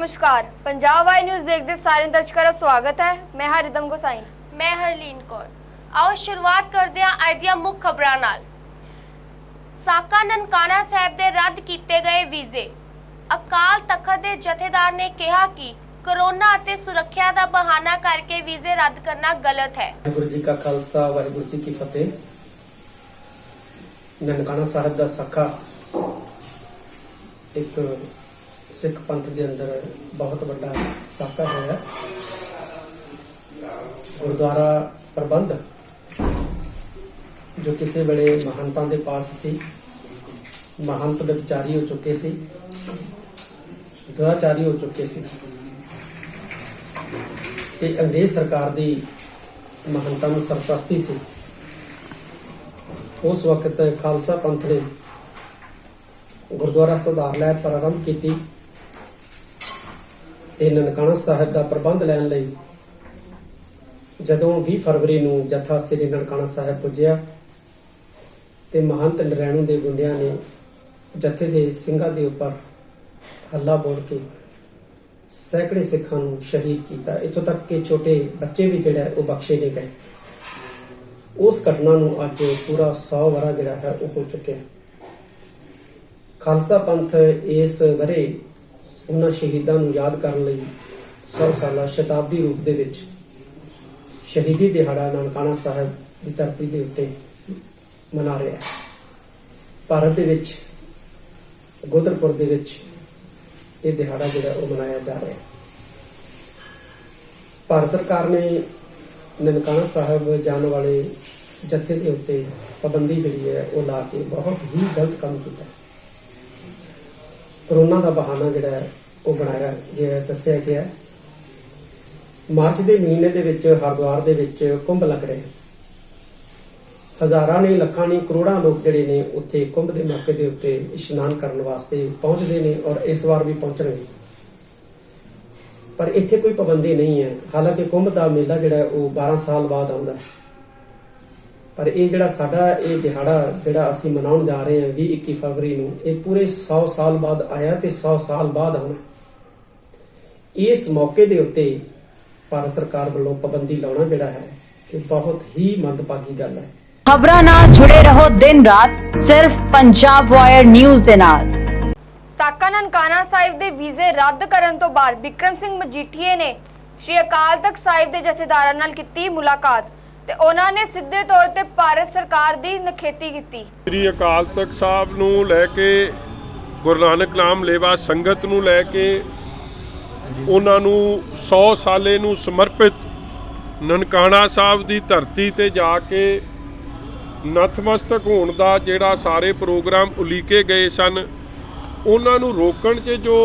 नमस्कार, Punjab Y news देखते सारे दर्शकों का स्वागत है। मैं हरिदम गोसाइन, मैं हरलीन कौर। आओ शुरुआत करते हैं आज ਦੀਆਂ ਮੁੱਖ ਖਬਰਾਂ ਨਾਲ। ਸਾਕਾ ਨਨਕਾਣਾ ਸਾਹਿਬ ਦੇ ਰੱਦ ਕੀਤੇ ਗਏ ਵੀਜ਼ੇ। ਅਕਾਲ ਤਖਤ ਦੇ ਜਥੇਦਾਰ ਨੇ ਕਿਹਾ ਕਿ ਕੋਰੋਨਾ ਅਤੇ ਸੁਰੱਖਿਆ ਦਾ ਬਹਾਨਾ ਕਰਕੇ ਵੀਜ਼ੇ ਰੱਦ ਕਰਨਾ ਗਲਤ ਹੈ। ਵਾਹਿਗੁਰੂ ਜੀ ਕਾ ਖਾਲਸਾ, ਵਾਹਿਗੁਰੂ ਜੀ ਕੀ ਫਤਿਹ। ਨਨਕਾਣਾ ਸਾਹਿਬ ਦਾ ਸਾਕਾ ਇੱਕ ਸਿੱਖ ਪੰਥ ਦੇ ਅੰਦਰ ਬਹੁਤ ਵੱਡਾ ਸਾਕਾ ਹੋਇਆ। ਗੁਰਦੁਆਰਾ ਪ੍ਰਬੰਧ ਜੋ ਕਿਸੇ ਵੇਲੇ ਮਹੰਤਾਂ ਦੇ ਪਾਸ ਸੀ, ਮਹੰਤ ਵਿਚਾਰੀ ਹੋ ਚੁੱਕੇ ਸੀ, ਦੁਆਚਾਰੀ ਹੋ ਚੁੱਕੇ ਸੀ ਤੇ ਅੰਗਰੇਜ਼ ਸਰਕਾਰ ਦੀ ਮਹੰਤਾਂ ਨੂੰ ਸਰਪ੍ਰਸਤੀ ਸੀ। ਉਸ ਵਕਤ ਖਾਲਸਾ ਪੰਥ ਨੇ ਗੁਰਦੁਆਰਾ ਸੁਧਾਰ ਲਹਿਰ ਪ੍ਰਾਰੰਭ ਕੀਤੀ ਤੇ ਨਨਕਾਣਾ ਸਾਹਿਬ ਦਾ ਪ੍ਰਬੰਧ ਲੈਣ ਲਈ ਜਦੋਂ 20 ਫਰਵਰੀ ਨੂੰ ਜਥਾ ਸ੍ਰੀ ਨਨਕਾਣਾ ਸਾਹਿਬ ਪੁੱਜਿਆ ਤੇ ਮਹੰਤ ਨਰੈਣੂ ਦੇ ਗੁੰਡਿਆਂ ਨੇ ਜਥੇ ਦੇ ਸਿੰਘਾਂ ਦੇ ਉੱਪਰ ਹੱਲਾ ਬੋਲ ਕੇ ਸੈਂਕੜੇ ਸਿੱਖਾਂ ਨੂੰ ਸ਼ਹੀਦ ਕੀਤਾ। ਇੱਥੋਂ ਤੱਕ ਕਿ ਛੋਟੇ ਬੱਚੇ ਵੀ ਜਿਹੜਾ ਉਹ ਬਖਸ਼ੇ ਨਹੀਂ ਗਏ। ਉਸ ਘਟਨਾ ਨੂੰ ਅੱਜ ਪੂਰਾ 100 ਵਰ੍ਹਾ ਜਿਹੜਾ ਹੈ ਉਹ ਹੋ ਚੁੱਕਿਆ। ਖਾਲਸਾ ਪੰਥ ਇਸ ਵਰੇ ਉਹਨਾਂ ਸ਼ਹੀਦਾਂ ਨੂੰ ਯਾਦ ਕਰਨ ਲਈ 100 ਸਾਲਾ ਸ਼ਤਾਬਦੀ ਰੂਪ ਦੇ ਵਿੱਚ ਸ਼ਹੀਦੀ ਦਿਹਾੜਾ ਨਨਕਾਣਾ ਸਾਹਿਬ ਦੀ ਧਰਤੀ ਦੇ ਉੱਤੇ ਮਨਾ ਰਿਹਾ ਹੈ। ਭਾਰਤ ਦੇ ਵਿੱਚ ਗੋਦਰਪੁਰ ਦੇ ਵਿੱਚ ਇਹ ਦਿਹਾੜਾ ਜਿਹੜਾ ਉਹ ਮਨਾਇਆ ਜਾ ਰਿਹਾ ਹੈ। ਭਾਰਤ ਸਰਕਾਰ ਨੇ ਨਨਕਾਣਾ ਸਾਹਿਬ ਜਾਣ ਵਾਲੇ ਜਥੇ ਦੇ ਉੱਤੇ ਪਾਬੰਦੀ ਜਿਹੜੀ ਹੈ ਉਹ ਲਾ ਕੇ ਬਹੁਤ ਹੀ ਗਲਤ ਕੰਮ ਕੀਤਾ। ਕੋਰੋਨਾ ਦਾ ਬਹਾਨਾ ਜਿਹੜਾ ਹੈ ਉਹ ਬਣਾਇਆ ਗਿਆ, ਦੱਸਿਆ ਗਿਆ। ਮਾਰਚ ਦੇ ਮਹੀਨੇ ਦੇ ਵਿੱਚ ਹਰਿਦੁਆਰ ਦੇ ਵਿੱਚ ਕੁੰਭ ਲੱਗ ਰਿਹਾ। ਹਜ਼ਾਰਾਂ ਨਹੀਂ, ਲੱਖਾਂ ਨਹੀਂ, ਕਰੋੜਾਂ ਲੋਕ ਜਿਹੜੇ ਨੇ ਉੱਥੇ ਕੁੰਭ ਦੇ ਮੌਕੇ ਦੇ ਉੱਤੇ ਇਸ਼ਨਾਨ ਕਰਨ ਵਾਸਤੇ ਪਹੁੰਚਦੇ ਨੇ ਔਰ ਇਸ ਵਾਰ ਵੀ ਪਹੁੰਚਣਗੇ। ਪਰ ਇੱਥੇ ਕੋਈ ਪਾਬੰਦੀ ਨਹੀਂ ਹੈ। ਹਾਲਾਂਕਿ ਕੁੰਭ ਦਾ ਮੇਲਾ ਜਿਹੜਾ ਉਹ 12 ਸਾਲ ਬਾਅਦ ਆਉਂਦਾ ਹੈ, ਪਰ ਇਹ ਜਿਹੜਾ ਸਾਡਾ ਇਹ ਦਿਹਾੜਾ ਜਿਹੜਾ ਅਸੀਂ ਮਨਾਉਣ ਜਾ ਰਹੇ ਹਾਂ 20-21 ਫਰਵਰੀ ਨੂੰ, ਇਹ ਪੂਰੇ 100 ਸਾਲ ਬਾਅਦ ਆਇਆ ਤੇ 100 ਸਾਲ ਬਾਅਦ ਆਉਣਾ। ਇਸ ਮੌਕੇ ਦੇ ਉੱਤੇ ਭਾਰਤ ਸਰਕਾਰ ਵੱਲੋਂ ਪਾਬੰਦੀ ਲਾਉਣਾ ਜਿਹੜਾ ਹੈ ਇਹ ਬਹੁਤ ਹੀ ਮੰਦਭਾਗੀ ਗੱਲ ਹੈ। ਖਬਰਾਂ ਨਾਲ ਜੁੜੇ ਰਹੋ ਦਿਨ ਰਾਤ ਸਿਰਫ ਪੰਜਾਬ ਵਾਇਰ ਨਿਊਜ਼ ਦੇ ਨਾਲ। ਸਾਕਾ ਨਨਕਾਣਾ ਸਾਹਿਬ ਦੇ ਵੀਜ਼ੇ ਰੱਦ ਕਰਨ ਤੋਂ ਬਾਅਦ ਬਿਕਰਮ ਸਿੰਘ ਮਜੀਠੀਏ ਨੇ ਸ਼੍ਰੀ ਅਕਾਲ ਤਖਤ ਸਾਹਿਬ ਦੇ ਜਥੇਦਾਰਾਂ ਨਾਲ ਕੀਤੀ ਮੁਲਾਕਾਤ ਤੇ ਉਹਨਾਂ ਨੇ ਸਿੱਧੇ ਤੌਰ ਤੇ ਭਾਰਤ ਸਰਕਾਰ ਦੀ ਨਿਖੇਧੀ ਕੀਤੀ। ਸ੍ਰੀ ਅਕਾਲ ਤਖਤ ਸਾਹਿਬ ਨੂੰ ਲੈ ਕੇ, ਗੁਰੂ ਨਾਨਕ ਨਾਮ ਲੇਵਾ ਸੰਗਤ ਨੂੰ ਲੈ ਕੇ, ਉਹਨਾਂ ਨੂੰ 100 ਸਾਲੇ ਨੂੰ ਸਮਰਪਿਤ ਨਨਕਾਣਾ ਸਾਹਿਬ ਦੀ ਧਰਤੀ ਤੇ ਜਾ ਕੇ ਨਤਮਸਤਕ ਹੋਣ ਦਾ ਜਿਹੜਾ ਸਾਰੇ ਪ੍ਰੋਗਰਾਮ ਉਲੀਕੇ ਗਏ ਸਨ, ਉਹਨਾਂ ਨੂੰ ਰੋਕਣ 'ਚ ਜੋ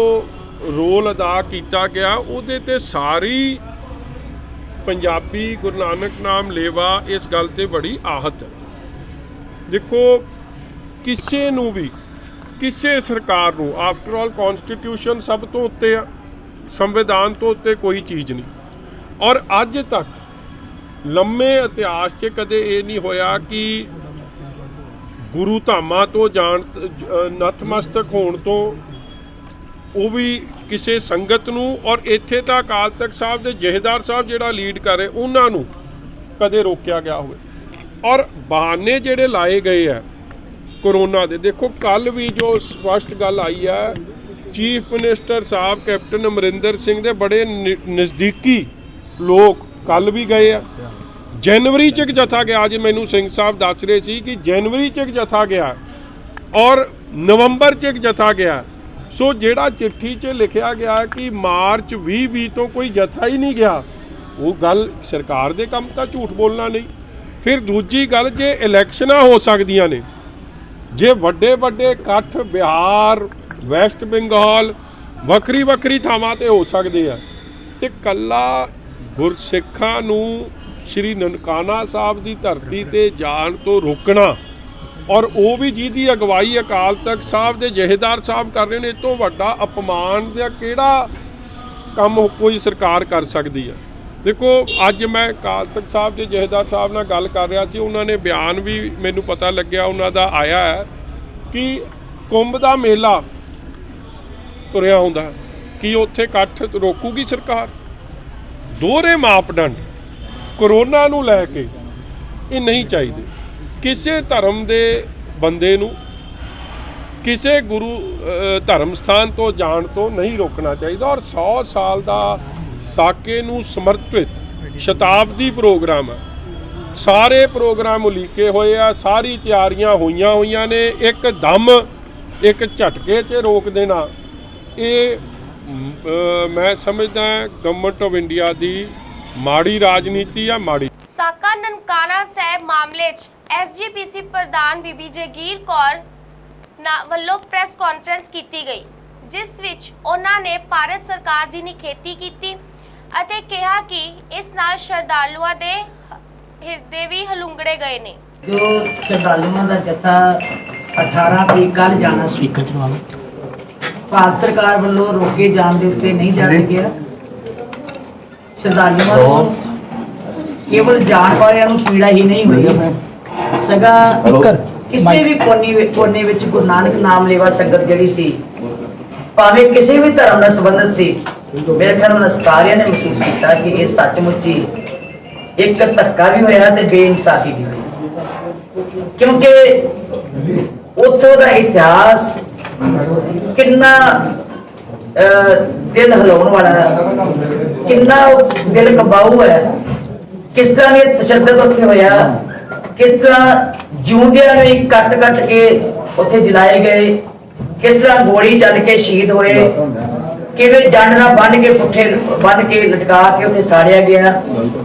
ਰੋਲ ਅਦਾ ਕੀਤਾ ਗਿਆ ਉਹਦੇ ਤੇ ਸਾਰੀ ਪੰਜਾਬੀ ਗੁਰੂ ਨਾਨਕ ਨਾਮ ਲੇਵਾ ਇਸ ਗੱਲ ਤੇ ਬੜੀ ਆਹਤ ਹੈ। ਦੇਖੋ, ਕਿਸੇ ਨੂੰ ਵੀ, ਕਿਸੇ ਸਰਕਾਰ ਨੂੰ, ਆਫਟਰ ਆਲ ਕਨਸਟੀਟਿਊਸ਼ਨ ਸਭ ਤੋਂ ਉੱਤੇ ਆ, ਸੰਵਿਧਾਨ ਤੋਂ ਉੱਤੇ ਕੋਈ ਚੀਜ਼ ਨਹੀਂ। ਔਰ ਅੱਜ ਤੱਕ ਲੰਮੇ ਇਤਿਹਾਸ 'ਚ ਕਦੇ ਇਹ ਨਹੀਂ ਹੋਇਆ ਕਿ ਗੁਰੂ ਧਾਮਾਂ ਤੋਂ ਜਾਣ, ਨਤਮਸਤਕ ਹੋਣ ਤੋਂ, ਉਹ ਵੀ ਕਿਸੇ ਸੰਗਤ ਨੂੰ, ਔਰ ਇੱਥੇ ਤਾਂ ਅਕਾਲ ਤਖਤ ਸਾਹਿਬ ਦੇ ਜਥੇਦਾਰ ਸਾਹਿਬ ਜਿਹੜਾ ਲੀਡ ਕਰ ਰਹੇ ਉਹਨਾਂ ਨੂੰ ਕਦੇ ਰੋਕਿਆ ਗਿਆ ਹੋਵੇ। ਔਰ ਬਹਾਨੇ ਜਿਹੜੇ ਲਾਏ ਗਏ ਆ ਕੋਰੋਨਾ ਦੇ, ਦੇਖੋ ਕੱਲ੍ਹ ਵੀ ਜੋ ਸਪਸ਼ਟ ਗੱਲ ਆਈ ਹੈ, ਚੀਫ ਮਿਨਿਸਟਰ ਸਾਹਿਬ ਕੈਪਟਨ ਅਮਰਿੰਦਰ ਸਿੰਘ ਦੇ ਬੜੇ ਨਜ਼ਦੀਕੀ ਲੋਕ ਕੱਲ੍ਹ ਵੀ ਗਏ ਆ। ਜਨਵਰੀ 'ਚ ਇੱਕ ਜਥਾ ਗਿਆ, ਅੱਜ ਮੈਨੂੰ ਸਿੰਘ ਸਾਹਿਬ ਦੱਸ ਰਹੇ ਸੀ ਕਿ ਜਨਵਰੀ 'ਚ ਇੱਕ ਜਥਾ ਗਿਆ ਔਰ ਨਵੰਬਰ 'ਚ ਇੱਕ ਜਥਾ ਗਿਆ। ਸੋ ਜਿਹੜਾ ਚਿੱਠੀ 'ਚ ਲਿਖਿਆ ਗਿਆ ਕਿ ਮਾਰਚ 2020 ਤੋਂ ਕੋਈ ਜਥਾ ਹੀ ਨਹੀਂ ਗਿਆ, ਉਹ ਗੱਲ ਸਰਕਾਰ ਦੇ ਕੰਮ ਤਾਂ ਝੂਠ ਬੋਲਣਾ ਨਹੀਂ। ਫਿਰ ਦੂਜੀ ਗੱਲ, ਜੇ ਇਲੈਕਸ਼ਨਾਂ ਹੋ ਸਕਦੀਆਂ ਨੇ, ਜੇ ਵੱਡੇ ਵੱਡੇ ਇਕੱਠ ਬਿਹਾਰ, ਵੈਸਟ ਬੰਗਾਲ, ਵੱਖਰੀ ਵੱਖਰੀ ਥਾਵਾਂ 'ਤੇ ਹੋ ਸਕਦੇ ਆ, ਤੇ ਕੱਲਾ ਗੁਰਸਿੱਖਾਂ ਨੂੰ ਸ਼੍ਰੀ ਨਨਕਾਣਾ ਸਾਹਿਬ ਦੀ ਧਰਤੀ 'ਤੇ ਜਾਣ ਤੋਂ ਰੋਕਣਾ, ਔਰ ਉਹ ਵੀ ਜਿਹਦੀ ਅਗਵਾਈ ਅਕਾਲ ਤਖਤ ਸਾਹਿਬ ਦੇ ਜਥੇਦਾਰ ਸਾਹਿਬ ਕਰ ਰਹੇ ਨੇ, ਇਹ ਤੋਂ ਵੱਡਾ ਅਪਮਾਨ ਦਾ ਕਿਹੜਾ ਕੰਮ ਕੋਈ ਸਰਕਾਰ ਕਰ ਸਕਦੀ ਹੈ। ਦੇਖੋ, ਅੱਜ ਮੈਂ ਅਕਾਲ ਤਖਤ ਸਾਹਿਬ ਦੇ ਜਥੇਦਾਰ ਸਾਹਿਬ ਨਾਲ ਗੱਲ ਕਰ ਰਿਹਾ ਸੀ, ਉਹਨਾਂ ਨੇ ਬਿਆਨ ਵੀ ਮੈਨੂੰ ਪਤਾ ਲੱਗਿਆ ਉਹਨਾਂ ਦਾ ਆਇਆ ਹੈ ਕਿ ਕੁੰਭ ਦਾ ਮੇਲਾ ਤੁਰਿਆ ਹੁੰਦਾ ਕੀ ਉੱਥੇ ਇਕੱਠ ਰੋਕੂਗੀ ਸਰਕਾਰ? ਦੋਹਰੇ ਮਾਪਦੰਡ ਕਰੋਨਾ ਨੂੰ ਲੈ ਕੇ ਇਹ ਨਹੀਂ ਚਾਹੀਦੇ। ਕਿਸੇ ਧਰਮ ਦੇ ਬੰਦੇ ਨੂੰ ਕਿਸੇ ਗੁਰੂ ਧਰਮ ਸਥਾਨ ਤੋਂ ਜਾਣ ਤੋਂ ਨਹੀਂ ਰੋਕਣਾ ਚਾਹੀਦਾ। ਔਰ 100 ਸਾਲ ਦਾ ਸਾਕੇ ਨੂੰ ਸਮਰਪਿਤ ਸ਼ਤਾਬਦੀ ਪ੍ਰੋਗਰਾਮ ਹੈ। ਸਾਰੇ ਪ੍ਰੋਗਰਾਮ ਉਲੀਕੇ ਹੋਏ ਆ, ਸਾਰੀ ਤਿਆਰੀਆਂ ਹੋਈਆਂ ਨੇ। ਇੱਕਦਮ ਇੱਕ ਝਟਕੇ 'ਚ ਰੋਕ ਦੇਣਾ ਇਹ ਮੈਂ ਸਮਝਦਾ ਗਵਰਨਮੈਂਟ ਆਫ ਇੰਡੀਆ ਦੀ ਮਾੜੀ ਰਾਜਨੀਤੀ ਆ, ਮਾੜੀ। ਸਾਕਾ ਨਨਕਾਣਾ ਸਾਹਿਬ ਮਾਮਲੇ 'ਚ ਐਸਜੀਪੀਸੀ ਪ੍ਰਧਾਨ ਬੀਬੀ ਜਗੀਰ ਕੌਰ ਵੱਲੋਂ ਪ੍ਰੈਸ ਕਾਨਫਰੰਸ ਕੀਤੀ ਗਈ, ਜਿਸ ਵਿੱਚ ਉਹਨਾਂ ਨੇ ਭਾਰਤ ਸਰਕਾਰ ਦੀ ਨਿਖੇਧੀ ਕੀਤੀ ਅਤੇ ਕਿਹਾ ਕਿ ਇਸ ਨਾਲ ਸ਼ਰਧਾਲੂਆਂ ਦੇ ਹਿਰਦੇ ਵੀ ਹਲੂੰਗੜੇ ਗਏ ਨੇ। ਜੋ ਸ਼ਰਧਾਲੂਆਂ ਦਾ ਜੱਥਾ 18 ਤਰੀਕ ਕੱਲ੍ਹ ਜਾਣਾ ਸੀ, ਭਾਰਤ ਸਰਕਾਰ ਵੱਲੋਂ ਰੋਕੇ ਜਾਣ ਦੇ ਉੱਤੇ ਨਹੀਂ ਜਾ ਸਕਿਆ। ਸ਼ਰਧਾਲੂਆਂ ਨੂੰ ਕੇਵਲ ਜਾਣ ਵਾਲਿਆਂ ਨੂੰ ਪੀੜਾ ਹੀ ਨਹੀਂ ਹੋਈ, ਸਗੋਂ ਕਿਸੇ ਵੀ ਕੋਨੇ ਵਿੱਚ ਗੁਰੂ ਨਾਨਕ ਨਾਮ ਲੇਵਾ ਸੰਗਤ ਜਿਹੜੀ ਸੀ, ਭਾਵੇਂ ਕਿਸੇ ਵੀ ਧਰਮ ਨਾਲ ਸੰਬੰਧਿਤ ਸੀ, ਮੇਰੇ ਖਿਆਲ ਨਾਲ ਸਾਰਿਆਂ ਨੇ ਮਹਿਸੂਸ ਕੀਤਾ ਕਿ ਇਹ ਸੱਚਮੁੱਚ ਹੀ ਇੱਕ ਧੱਕਾ ਵੀ ਹੋਇਆ ਤੇ ਬੇਇਨਸਾਫੀ ਵੀ ਹੋਈ। ਕਿਉਂਕਿ ਉੱਥੋਂ ਦਾ ਇਤਿਹਾਸ ਕਿੰਨਾ ਦਿਲ ਹਿਲਾਉਣ ਵਾਲਾ ਹੈ, ਕਿੰਨਾ ਦਿਲ ਕੰਬਾਊ ਹੈ। ਕਿਸ ਤਰ੍ਹਾਂ ਇਹ ਤਸ਼ੱਦਦ ਉੱਥੇ ਹੋਇਆ, ਕਿਸ ਤਰ੍ਹਾਂ ਜਿਉਂਦਿਆਂ ਨੂੰ ਕੱਟ ਕੇ ਉੱਥੇ ਜਲਾਏ ਗਏ, ਕਿਸ ਤਰ੍ਹਾਂ ਗੋਲੀ ਚੱਲ ਕੇ ਸ਼ਹੀਦ ਹੋਏ, ਕਿਵੇਂ ਜੰਡ ਨਾਲ ਬੰਨ ਕੇ ਪੁੱਠੇ ਬੰਨ ਕੇ ਲਟਕਾ ਕੇ ਉੱਥੇ ਸਾੜਿਆ ਗਿਆ।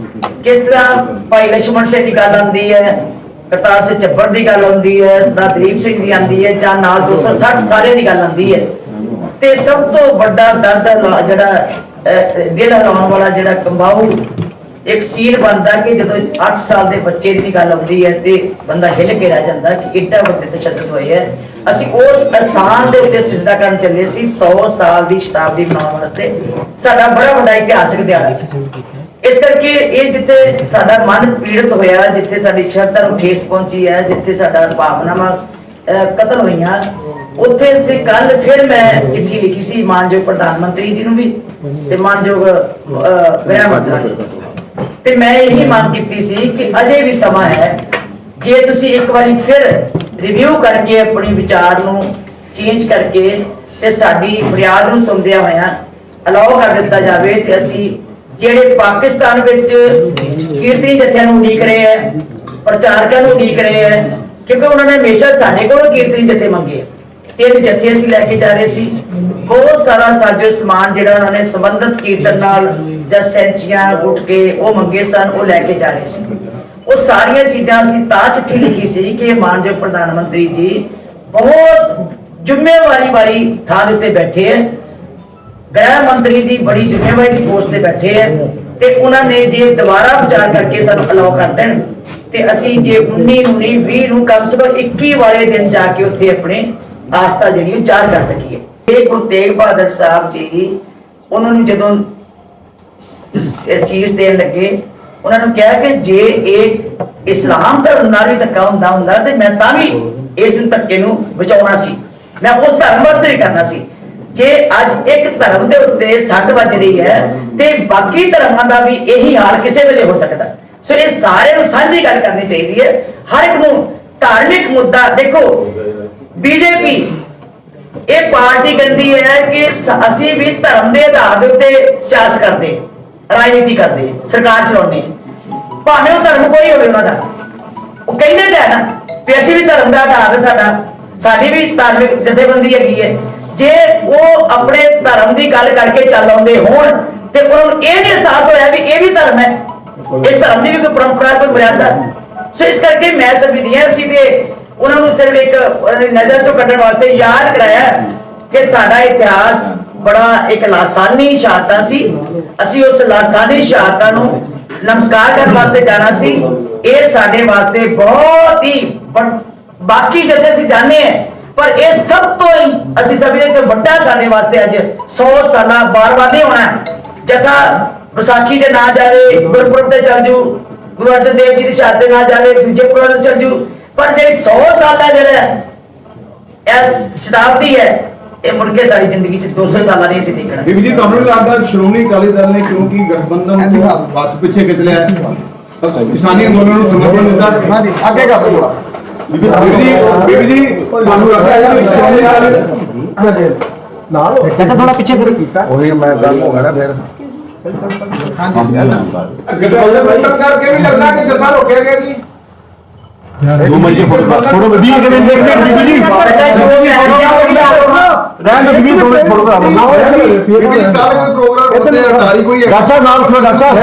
ਕਿਸ ਤਰ੍ਹਾਂ ਭਾਈ ਲਛਮਣ ਸਿੰਘ ਦੀ ਗੱਲ ਆਉਂਦੀ ਹੈ, ਕਰਤਾਰ ਸਿੰਘ ਚੱਬਰ ਦੀ ਗੱਲ ਆਉਂਦੀ ਹੈ, ਸਰਦਾਰ ਦਲੀਪ ਸਿੰਘ ਦੀ ਆਉਂਦੀ ਹੈ, ਜਾਂ ਨਾਲ 260 ਸਾਰਿਆਂ ਦੀ ਗੱਲ ਆਉਂਦੀ ਹੈ। ਤੇ ਸਭ ਤੋਂ ਵੱਡਾ ਦਰਦ ਜਿਹੜਾ ਦਿਲ ਹਿਲਾਉਣ ਵਾਲਾ ਜਿਹੜਾ ਕੰਬਾਊ ਇੱਕ ਸੀਨ ਬਣਦਾ ਕਿ ਜਦੋਂ 8 ਸਾਲ ਦੇ ਬੱਚੇ ਦੀ ਗੱਲ ਆਉਂਦੀ ਹੈ ਤੇ ਬੰਦਾ ਹਿੱਲ ਕੇ ਰਹਿ ਜਾਂਦਾ ਕਿ ਇੱਡਾ ਵੱਡੇ ਤਸ਼ੱਦਦ ਹੋਏ ਹੈ। ਅਸੀਂ ਉਸ ਸਥਾਨ ਦੇ ਉੱਤੇ ਸਿਜਦਾ ਕਰਨ ਚੱਲੇ ਸੀ 100 ਸਾਲ ਦੀ ਸ਼ਤਾਬਦੀ ਮਨਾਉਣ ਵਾਸਤੇ। ਸਾਡਾ ਬੜਾ ਵੱਡਾ ਇਤਿਹਾਸਕ ਦਿਹਾੜਾ ਸੀ। ਇਸ ਕਰਕੇ ਇਹ ਜਿੱਥੇ ਸਾਡਾ ਮਨ ਪੀੜਤ ਹੋਇਆ, ਜਿੱਥੇ ਸਾਡੀ ਸ਼ਰਧਾ ਨੂੰ ਠੇਸ ਪਹੁੰਚੀ ਹੈ, ਜਿੱਥੇ ਸਾਡਾ ਭਾਵਨਾਵਾਂ ਕਤਲ ਹੋਈਆਂ, ਉੱਥੇ ਅਸੀਂ ਕੱਲ ਫਿਰ ਮੈਂ ਚਿੱਠੀ ਲਿਖੀ ਸੀ ਮਾਨਯੋਗ ਪ੍ਰਧਾਨ ਮੰਤਰੀ ਜੀ ਨੂੰ ਵੀ ਤੇ ਮਾਨਯੋਗ ਗ੍ਰਹਿ ਮੰਤਰੀ, ਤੇ ਮੈਂ ਇਹੀ ਮੰਗ ਕੀਤੀ ਸੀ ਕਿ ਅਜੇ ਵੀ ਸਮਾਂ ਹੈ, ਜੇ ਤੁਸੀਂ ਇੱਕ ਵਾਰੀ ਫਿਰ ਰਿਵਿਊ ਕਰਕੇ ਆਪਣੀ ਵਿਚਾਰ ਨੂੰ ਚੇਂਜ ਕਰਕੇ ਤੇ ਸਾਡੀ ਫਰਿਆਦ ਨੂੰ ਸੁਣਦਿਆਂ ਹੋਇਆਂ ਅਲਾਓ ਕਰ ਦਿੱਤਾ ਜਾਵੇ ਤੇ ਅਸੀਂ ਜਿਹੜੇ ਪਾਕਿਸਤਾਨ ਵਿੱਚ ਕੀਰਤਨੀ ਜਥਿਆਂ ਨੂੰ ਉਡੀਕ ਰਹੇ ਹੈ, ਪ੍ਰਚਾਰਕਾਂ ਨੂੰ ਉਡੀਕ ਰਹੇ ਹੈ, ਕਿਉਂਕਿ ਉਹਨਾਂ ਨੇ ਹਮੇਸ਼ਾ ਸਾਡੇ ਕੋਲੋਂ ਕੀਰਤਨੀ ਜਥੇ ਮੰਗੇ। 3 ਜਥੇ ਅਸੀਂ ਲੈ ਕੇ ਜਾ ਰਹੇ ਸੀ, ਬਹੁਤ ਸਾਰਾ ਸਾਜੋ ਸਮਾਨ ਜਿਹੜਾ ਉਹਨਾਂ ਨੇ ਸੰਬੰਧਿਤ ਕੀਰਤਨ ਨਾਲ ਜਾਂ ਸੈਂਚੀਆਂ ਗੁਟਕੇ ਉਹ ਮੰਗੇ ਸਨ, ਉਹ ਲੈ ਕੇ ਜਾ ਰਹੇ ਸੀ। ਉਹ ਸਾਰੀਆਂ ਚੀਜ਼ਾਂ ਅਸੀਂ ਤਾਂ ਚਿੱਠੀ ਲਿਖੀ ਸੀ ਕਿ ਮਾਨਯੋਗ ਪ੍ਰਧਾਨ ਮੰਤਰੀ ਜੀ ਬਹੁਤ ਜ਼ਿੰਮੇਵਾਰੀ ਵਾਲੀ ਥਾਂ ਦੇ ਉੱਤੇ ਬੈਠੇ ਹੈ, ਗ੍ਰਹਿ ਮੰਤਰੀ ਜੀ ਬੜੀ ਜ਼ਿੰਮੇਵਾਰੀ ਦੀ ਪੋਸਟ ਤੇ ਬੈਠੇ ਹੈ, ਤੇ ਉਹਨਾਂ ਨੇ ਜੇ ਦੁਬਾਰਾ ਵਿਚਾਰ ਕਰਕੇ ਸਾਨੂੰ ਅਲਾਓ ਕਰ ਦੇਣ ਤੇ ਅਸੀਂ ਜੇ 19 ਨੂੰ ਨਹੀਂ 20 ਨੂੰ ਕਮ ਸੇ ਕਮ 21 ਵਾਲੇ ਦਿਨ ਜਾ ਕੇ ਉੱਥੇ ਆਪਣੇ ਆਸਥਾ ਜਿਹੜੀ ਉਚਾਰ ਕਰ ਸਕੀਏ। ਇਹ ਗੁਰੂ ਤੇਗ ਬਹਾਦਰ ਸਾਹਿਬ ਜੀ ਉਹਨਾਂ ਨੂੰ ਜਦੋਂ ਚੀਜ਼ ਦੇਣ ਲੱਗੇ, ਉਹਨਾਂ ਨੂੰ ਕਿਹਾ ਕਿ ਜੇ ਇਹ ਇਸਲਾਮ ਧਰਮ ਨਾਲ ਵੀ ਧੱਕਾ ਹੁੰਦਾ ਤੇ ਮੈਂ ਤਾਂ ਵੀ ਇਸ ਧੱਕੇ ਨੂੰ ਬਚਾਉਣਾ ਸੀ, ਮੈਂ ਉਸ ਧਰਮ ਵਾਸਤੇ ਵੀ ਕਰਨਾ ਸੀ। ਜੇ ਅੱਜ ਇੱਕ ਧਰਮ ਦੇ ਉੱਤੇ ਸੱਟ ਵੱਜ ਰਹੀ ਹੈ ਤੇ ਬਾਕੀ ਧਰਮਾਂ ਦਾ ਵੀ ਇਹੀ ਹਾਲ ਕਿਸੇ ਵੇਲੇ ਹੋ ਸਕਦਾ। ਸੋ ਇਹ ਸਾਰਿਆਂ ਨੂੰ ਸਾਂਝੀ ਗੱਲ ਕਰਨੀ ਚਾਹੀਦੀ ਹੈ। ਹਰ ਇੱਕ ਨੂੰ ਧਾਰਮਿਕ ਮੁੱਦਾ ਦੇਖੋ, ਬੀਜੇਪੀ ਇਹ ਪਾਰਟੀ ਕਹਿੰਦੀ ਹੈ ਕਿ ਅਸੀਂ ਵੀ ਧਰਮ ਦੇ ਆਧਾਰ ਦੇ ਉੱਤੇ ਸਿਆਸਤ ਕਰਦੇ, ਰਾਜਨੀਤੀ ਕਰਦੇ, ਸਰਕਾਰ ਚਲਾਉਂਦੇ, ਭਾਵੇਂ ਉਹ ਧਰਮ ਕੋਈ ਹੋਵੇ ਉਹਨਾਂ ਦਾ। ਉਹ ਕਹਿੰਦੇ ਤਾਂ ਹੈ ਨਾ ਕਿ ਅਸੀਂ ਵੀ ਧਰਮ ਦਾ ਆਧਾਰ ਹੈ, ਸਾਡੀ ਵੀ ਧਾਰਮਿਕ ਜਥੇਬੰਦੀ ਹੈਗੀ ਹੈ। ਜੇ ਉਹ ਆਪਣੇ ਧਰਮ ਦੀ ਗੱਲ ਕਰਕੇ ਚੱਲ ਆਉਂਦੇ ਹੋਣ ਤੇ ਉਹਨਾਂ ਨੂੰ ਇਹ ਨਹੀਂ ਅਹਿਸਾਸ ਹੋਇਆ ਵੀ ਇਹ ਵੀ ਧਰਮ ਹੈ, ਇਸ ਧਰਮ ਦੀ ਵੀ ਕੋਈ ਪਰੰਪਰਾ, ਕੋਈ ਮਰਿਆਦਾ। ਸੋ ਇਸ ਕਰਕੇ ਮੈਂ ਸਮਝਦੀ ਸੀ ਤੇ ਉਹਨਾਂ ਨੂੰ ਸਿਰਫ ਇੱਕ ਨਜ਼ਰ ਚੋਂ ਕੱਢਣ ਵਾਸਤੇ ਯਾਦ ਕਰਾਇਆ ਕਿ ਸਾਡਾ ਇਤਿਹਾਸ ਬੜਾ ਇੱਕ ਲਾਸਾਨੀ ਸ਼ਹਾਦਤਾਂ ਸੀ। ਅਸੀਂ ਉਸ ਲਾਸਾਨੀ ਸ਼ਹਾਦਤਾਂ ਨੂੰ ਨਮਸਕਾਰ ਕਰਨ ਵਾਸਤੇ ਜਾਣਾ ਸੀ। ਇਹ ਸਾਡੇ ਵਾਸਤੇ ਬਹੁਤ ਹੀ ਬਾਕੀ ਜਥੇ ਅਸੀਂ ਜਾਣੇ ਹੈ, ਪਰ ਇਹ ਸਭ ਤੋਂ ਅਸੀਂ ਸਮਝਦੇ ਕਿ ਵੱਡਾ ਸਾਡੇ ਵਾਸਤੇ ਅੱਜ 100 ਸਾਲਾ ਬਾਰ-ਬਾਰ ਨਹੀਂ ਹੋਣਾ। ਜਥਾ ਵਿਸਾਖੀ ਦੇ ਨਾ ਜਾਵੇ, ਗੁਰਪੁਰਬ ਤੇ ਚੱਲ ਜੂ, ਗੁਰੂ ਅਰਜਨ ਦੇਵ ਜੀ ਦੀ ਸ਼ਹਾਦਤ ਦੇ ਨਾ ਜਾਵੇ, ਦੂਜੇ ਪੁਰਬ ਚੱਲ ਜੂ, ਪਰ ਜਿਹੜੀ 100 ਸਾਲਾ ਜਿਹੜਾ ਇਹ ਸ਼ਤਾਬਦੀ ਹੈ, ਇਹ ਮੁੜ ਕੇ ਸਾਡੀ ਜ਼ਿੰਦਗੀ 'ਚ 200 ਸਾਲਾਂ ਨਹੀਂ ਅਸੀਂ ਦੇਖਣਾ। ਬੀਬੀ ਜੀ ਤੁਹਾਨੂੰ ਨਹੀਂ ਲੱਗਦਾ ਸ਼੍ਰੋਮਣੀ ਅਕਾਲੀ ਦਲ ਨੇ ਕਿਉਂਕਿ ਗਠਬੰਧਨ ਤੋਂ ਹੱਥ ਪਿੱਛੇ ਖਿੱਚ ਲਿਆ ਕਿਸਾਨੀ ਅੰਦੋਲਨ ਨੂੰ ਸਮਰਥਨ ਦਿੱਤਾ? ਅੱਗੇ ਕਰ ਲਓ ਬੀਬੀ ਜੀ ਤੁਹਾਨੂੰ ਲੱਗਦਾ ਹੈ ਕਿ ਸ਼੍ਰੋਮਣੀ ਅਕਾਲੀ ਦਲ ਨਾਲ ਕਹਿੰਦਾ ਥੋੜਾ ਪਿੱਛੇ ਫਿਰ ਕੀਤਾ ਉਹੀ ਮੈਂ ਗੱਲ ਹੋ ਗਿਆ ਨਾ ਫਿਰ ਗਠਬੰਧਨ ਕਰਕੇ ਵੀ ਲੱਗਦਾ ਕਿ ਜੱਥਾ ਰੋਕਿਆ ਗਿਆ ਜੀ। ਦੋ ਮਿੰਟ ਦੀ ਫੋਟੋ ਬਸ ਫੋਟੋ ਵੀਡੀਓ ਕਿਵੇਂ ਦੇਖਦੇ ਬੀਬੀ ਜੀ ਰਹਿਣ ਦੇ ਬੀਬੀ ਥੋੜੇ ਫੋਟੋ ਕਰਾ ਲਓ ਬੀਬੀ ਜੀ ਕੱਲ ਕੋਈ ਪ੍ਰੋਗਰਾਮ ਉੱਤੇ ਅਟਾਰੀ ਕੋਈ ਹੈ? ਡਾਕਟਰ ਸਾਹਿਬ ਨਾਲ ਖਲੋ ਡਾਕਟਰ ਸਾਹਿਬ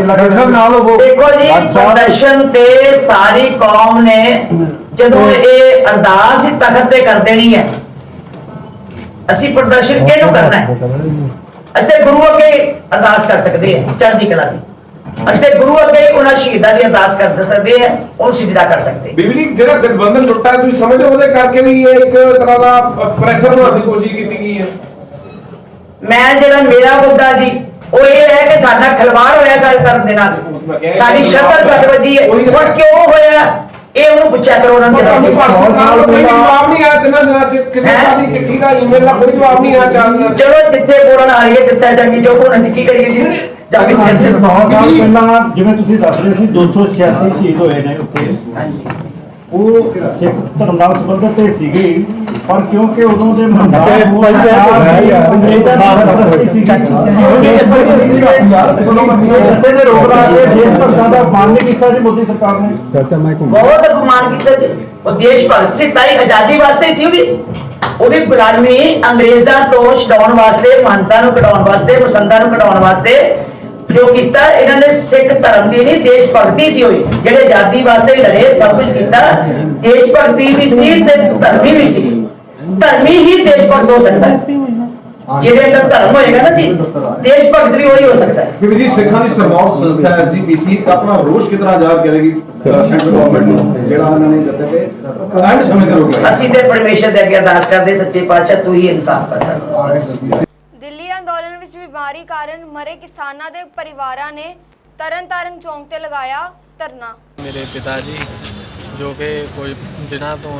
ਡਾਕਟਰ ਸਾਹਿਬ ਨਾਲ ਹੋਵੋ। ਦੇਖੋ ਜੀ ਫਾਊਂਡੇਸ਼ਨ ਤੇ ਸਾਰੀ ਕੌਮ ਨੇ ਜਦੋਂ ਇਹ ਅਰਦਾਸ ਹੀ ਤਖਤ ਤੇ ਕਰ ਦੇਣੀ ਹੈ, ਅਸੀਂ ਪ੍ਰਦਰਸ਼ਨ ਕਿਹਨੂੰ ਕਰਨਾ ਹੈ? ਅਸੀਂ ਤੇ ਗੁਰੂ ਅੱਗੇ ਅਰਦਾਸ ਕਰ ਸਕਦੇ ਹਾਂ ਚੜ੍ਹਦੀ ਕਲਾ ਦੀ। ਅਸੀਂ ਤੇ ਗੁਰੂ ਅੱਗੇ ਉਹਨਾਂ ਸ਼ਹੀਦਾਂ ਦੀ ਅਰਦਾਸ ਕਰ ਸਕਦੇ ਹਾਂ, ਉਹ ਸਿਜਦਾ ਕਰ ਸਕਦੇ। ਬੀਬੀ ਜੀ ਜਿਹੜਾ ਗਠਬੰਧਨ ਟੁੱਟਾ ਤੁਸੀਂ ਸਮਝਦੇ ਹੋ ਉਹਦੇ ਕਰਕੇ ਵੀ ਇਹ ਇੱਕ ਤਰ੍ਹਾਂ ਦਾ ਪ੍ਰੈਸ਼ਰ ਬਣਾਉਣ ਦੀ ਕੋਸ਼ਿਸ਼ ਕੀਤੀ ਗਈ ਹੈ? ਮੈਂ ਜਿਹੜਾ ਮੇਰਾ ਮੁੱਦਾ ਜੀ ਉਹ ਇਹ ਹੈ ਕਿ ਸਾਡਾ ਖਿਲਵਾੜ ਹੋਇਆ ਸਾਡੇ ਧਰਮ ਦੇ ਨਾਲ, ਸਾਡੀ ਸ਼ਰਤ ਛੱਡ ਵੱਜੀ ਹੈ। ਹੁਣ ਕਿਉਂ ਹੋਇਆ ਇਹ ਉਹਨੂੰ ਪੁੱਛਿਆ ਕਰੋ ਉਹਨਾਂ ਨੇ। ਤੁਹਾਨੂੰ ਕੋਈ ਜਵਾਬ ਨਹੀਂ ਆਇਆ ਤਿੰਨਾਂ ਦਿਨਾਂ ਚ? ਕਿਸੇ ਸਾਡੀ ਚਿੱਠੀ ਦਾ ਈਮੇਲ ਦਾ ਕੋਈ ਜਵਾਬ ਨਹੀਂ ਆਇਆ ਚਾਰ ਦਿਨਾਂ ਚ? ਚਲੋ ਜਿੱਥੇ ਬੋਲਣ ਆ ਰਹੀ ਹੈ ਦਿੱਤਾ ਜਾਂਦੀ ਜੋ ਹੁਣ ਅਸੀਂ ਕੀ ਕਰੀਏ ਜੀ ਜਾ ਕੇ ਸਿਰ ਤੇ ਪਹਿਲਾਂ ਜਿਵੇਂ ਤੁਸੀਂ ਦੱਸ ਰਹੇ ਸੀ 286 ਸ਼ਹੀਦ ਹੋਏ ਨੇ ਉੱਥੇ, ਉਹ ਸਿੱਖ ਧਰਮ ਨਾਲ ਸੰਬੰਧਿਤ ਤੇ ਸੀਗੇ ਪਰ ਕਿਉਂਕਿ ਉਦੋਂ ਦੇ ਦੇ ਰੋਕ ਲਾ ਕੇ ਦੇਸ਼ ਭਗਤਾਂ ਦਾ ਮਾਨ ਨਹੀਂ ਕੀਤਾ ਜੀ ਮੋਦੀ ਸਰਕਾਰ ਨੇ। ਬਹੁਤ ਅਪਮਾਨ ਕੀਤਾ ਜੀ। ਉਹ ਦੇਸ਼ ਭਗਤ ਸੀ, ਤਾਈ ਆਜ਼ਾਦੀ ਵਾਸਤੇ ਸੀ ਉਹ ਵੀ ਗੁਲਾਮੀ ਅੰਗਰੇਜ਼ਾਂ ਤੋਂ ਛਡਾਉਣ ਵਾਸਤੇ, ਮਾਨਤਾ ਨੂੰ ਕਢਾਉਣ ਵਾਸਤੇ, ਪਸੰਦਾਂ ਨੂੰ ਕਢਾਉਣ ਵਾਸਤੇ ਜੋ ਕੀਤਾ ਇਹਨਾਂ ਨੇ। ਸਿੱਖ ਧਰਮ ਦੀ ਨਹੀਂ ਦੇਸ਼ ਭਗਤੀ ਸੀ ਹੋਈ, ਜਿਹੜੇ ਆਜ਼ਾਦੀ ਵਾਸਤੇ ਲੜੇ, ਸਭ ਕੁਝ ਕੀਤਾ। ਦੇਸ਼ ਭਗਤੀ ਵੀ ਸੀ ਤੇ ਧਰਮੀ ਵੀ ਸੀ। ਧਰਮੀ ਹੀ ਦੇਸ਼ ਭਗਤ ਹੋ ਸਕਦਾ ਹੈ, ਜਿਹਦੇ ਅੰਦਰ ਧਰਮ ਹੋਏਗਾ ਨਾ ਜੀ ਦੇਸ਼ ਭਗਤ ਵੀ ਉਹੀ ਹੋ ਸਕਦਾ ਹੈ। ਬੀਬੀ ਜੀ ਸਿੱਖਾਂ ਦੀ ਸਰਮੌਤ ਸੰਸਥਾ ਐਸਜੀਪੀਸੀ ਆਪਣਾ ਰੋਸ਼ ਕਿਤਨਾ ਜ਼ਾਹਰ ਕਰੇਗੀ ਸੈਂਟਰ ਗਵਰਨਮੈਂਟ ਨੂੰ ਜਿਹੜਾ ਉਹਨਾਂ ਨੇ ਜਦ ਤੱਕ ਕਾਇਮ ਸਮੇਂ ਤੇ ਰੋਕ ਲਿਆ? ਅਸੀਂ ਤੇ ਪਰਮੇਸ਼ਰ ਦੇ ਅੱਗੇ ਅਰਦਾਸ ਕਰਦੇ ਸੱਚੇ ਪਾਤਸ਼ਾਹ ਤੂੰ ਹੀ ਇਨਸਾਫ ਕਰ ਸਕਦਾ। ਦਿੱਲੀ ਅੰਦੋਲਨ ਵਿੱਚ ਬਿਮਾਰੀ ਕਾਰਨ ਮਰੇ ਕਿਸਾਨਾਂ ਦੇ ਪਰਿਵਾਰਾਂ ਨੇ ਤਰਨਤਾਰਨ ਚੌਂਕ ਤੇ ਲਗਾਇਆ ਧਰਨਾ। ਮੇਰੇ ਪਿਤਾ ਜੀ ਜੋ ਕਿ ਕੁਝ ਦਿਨਾਂ ਤੋਂ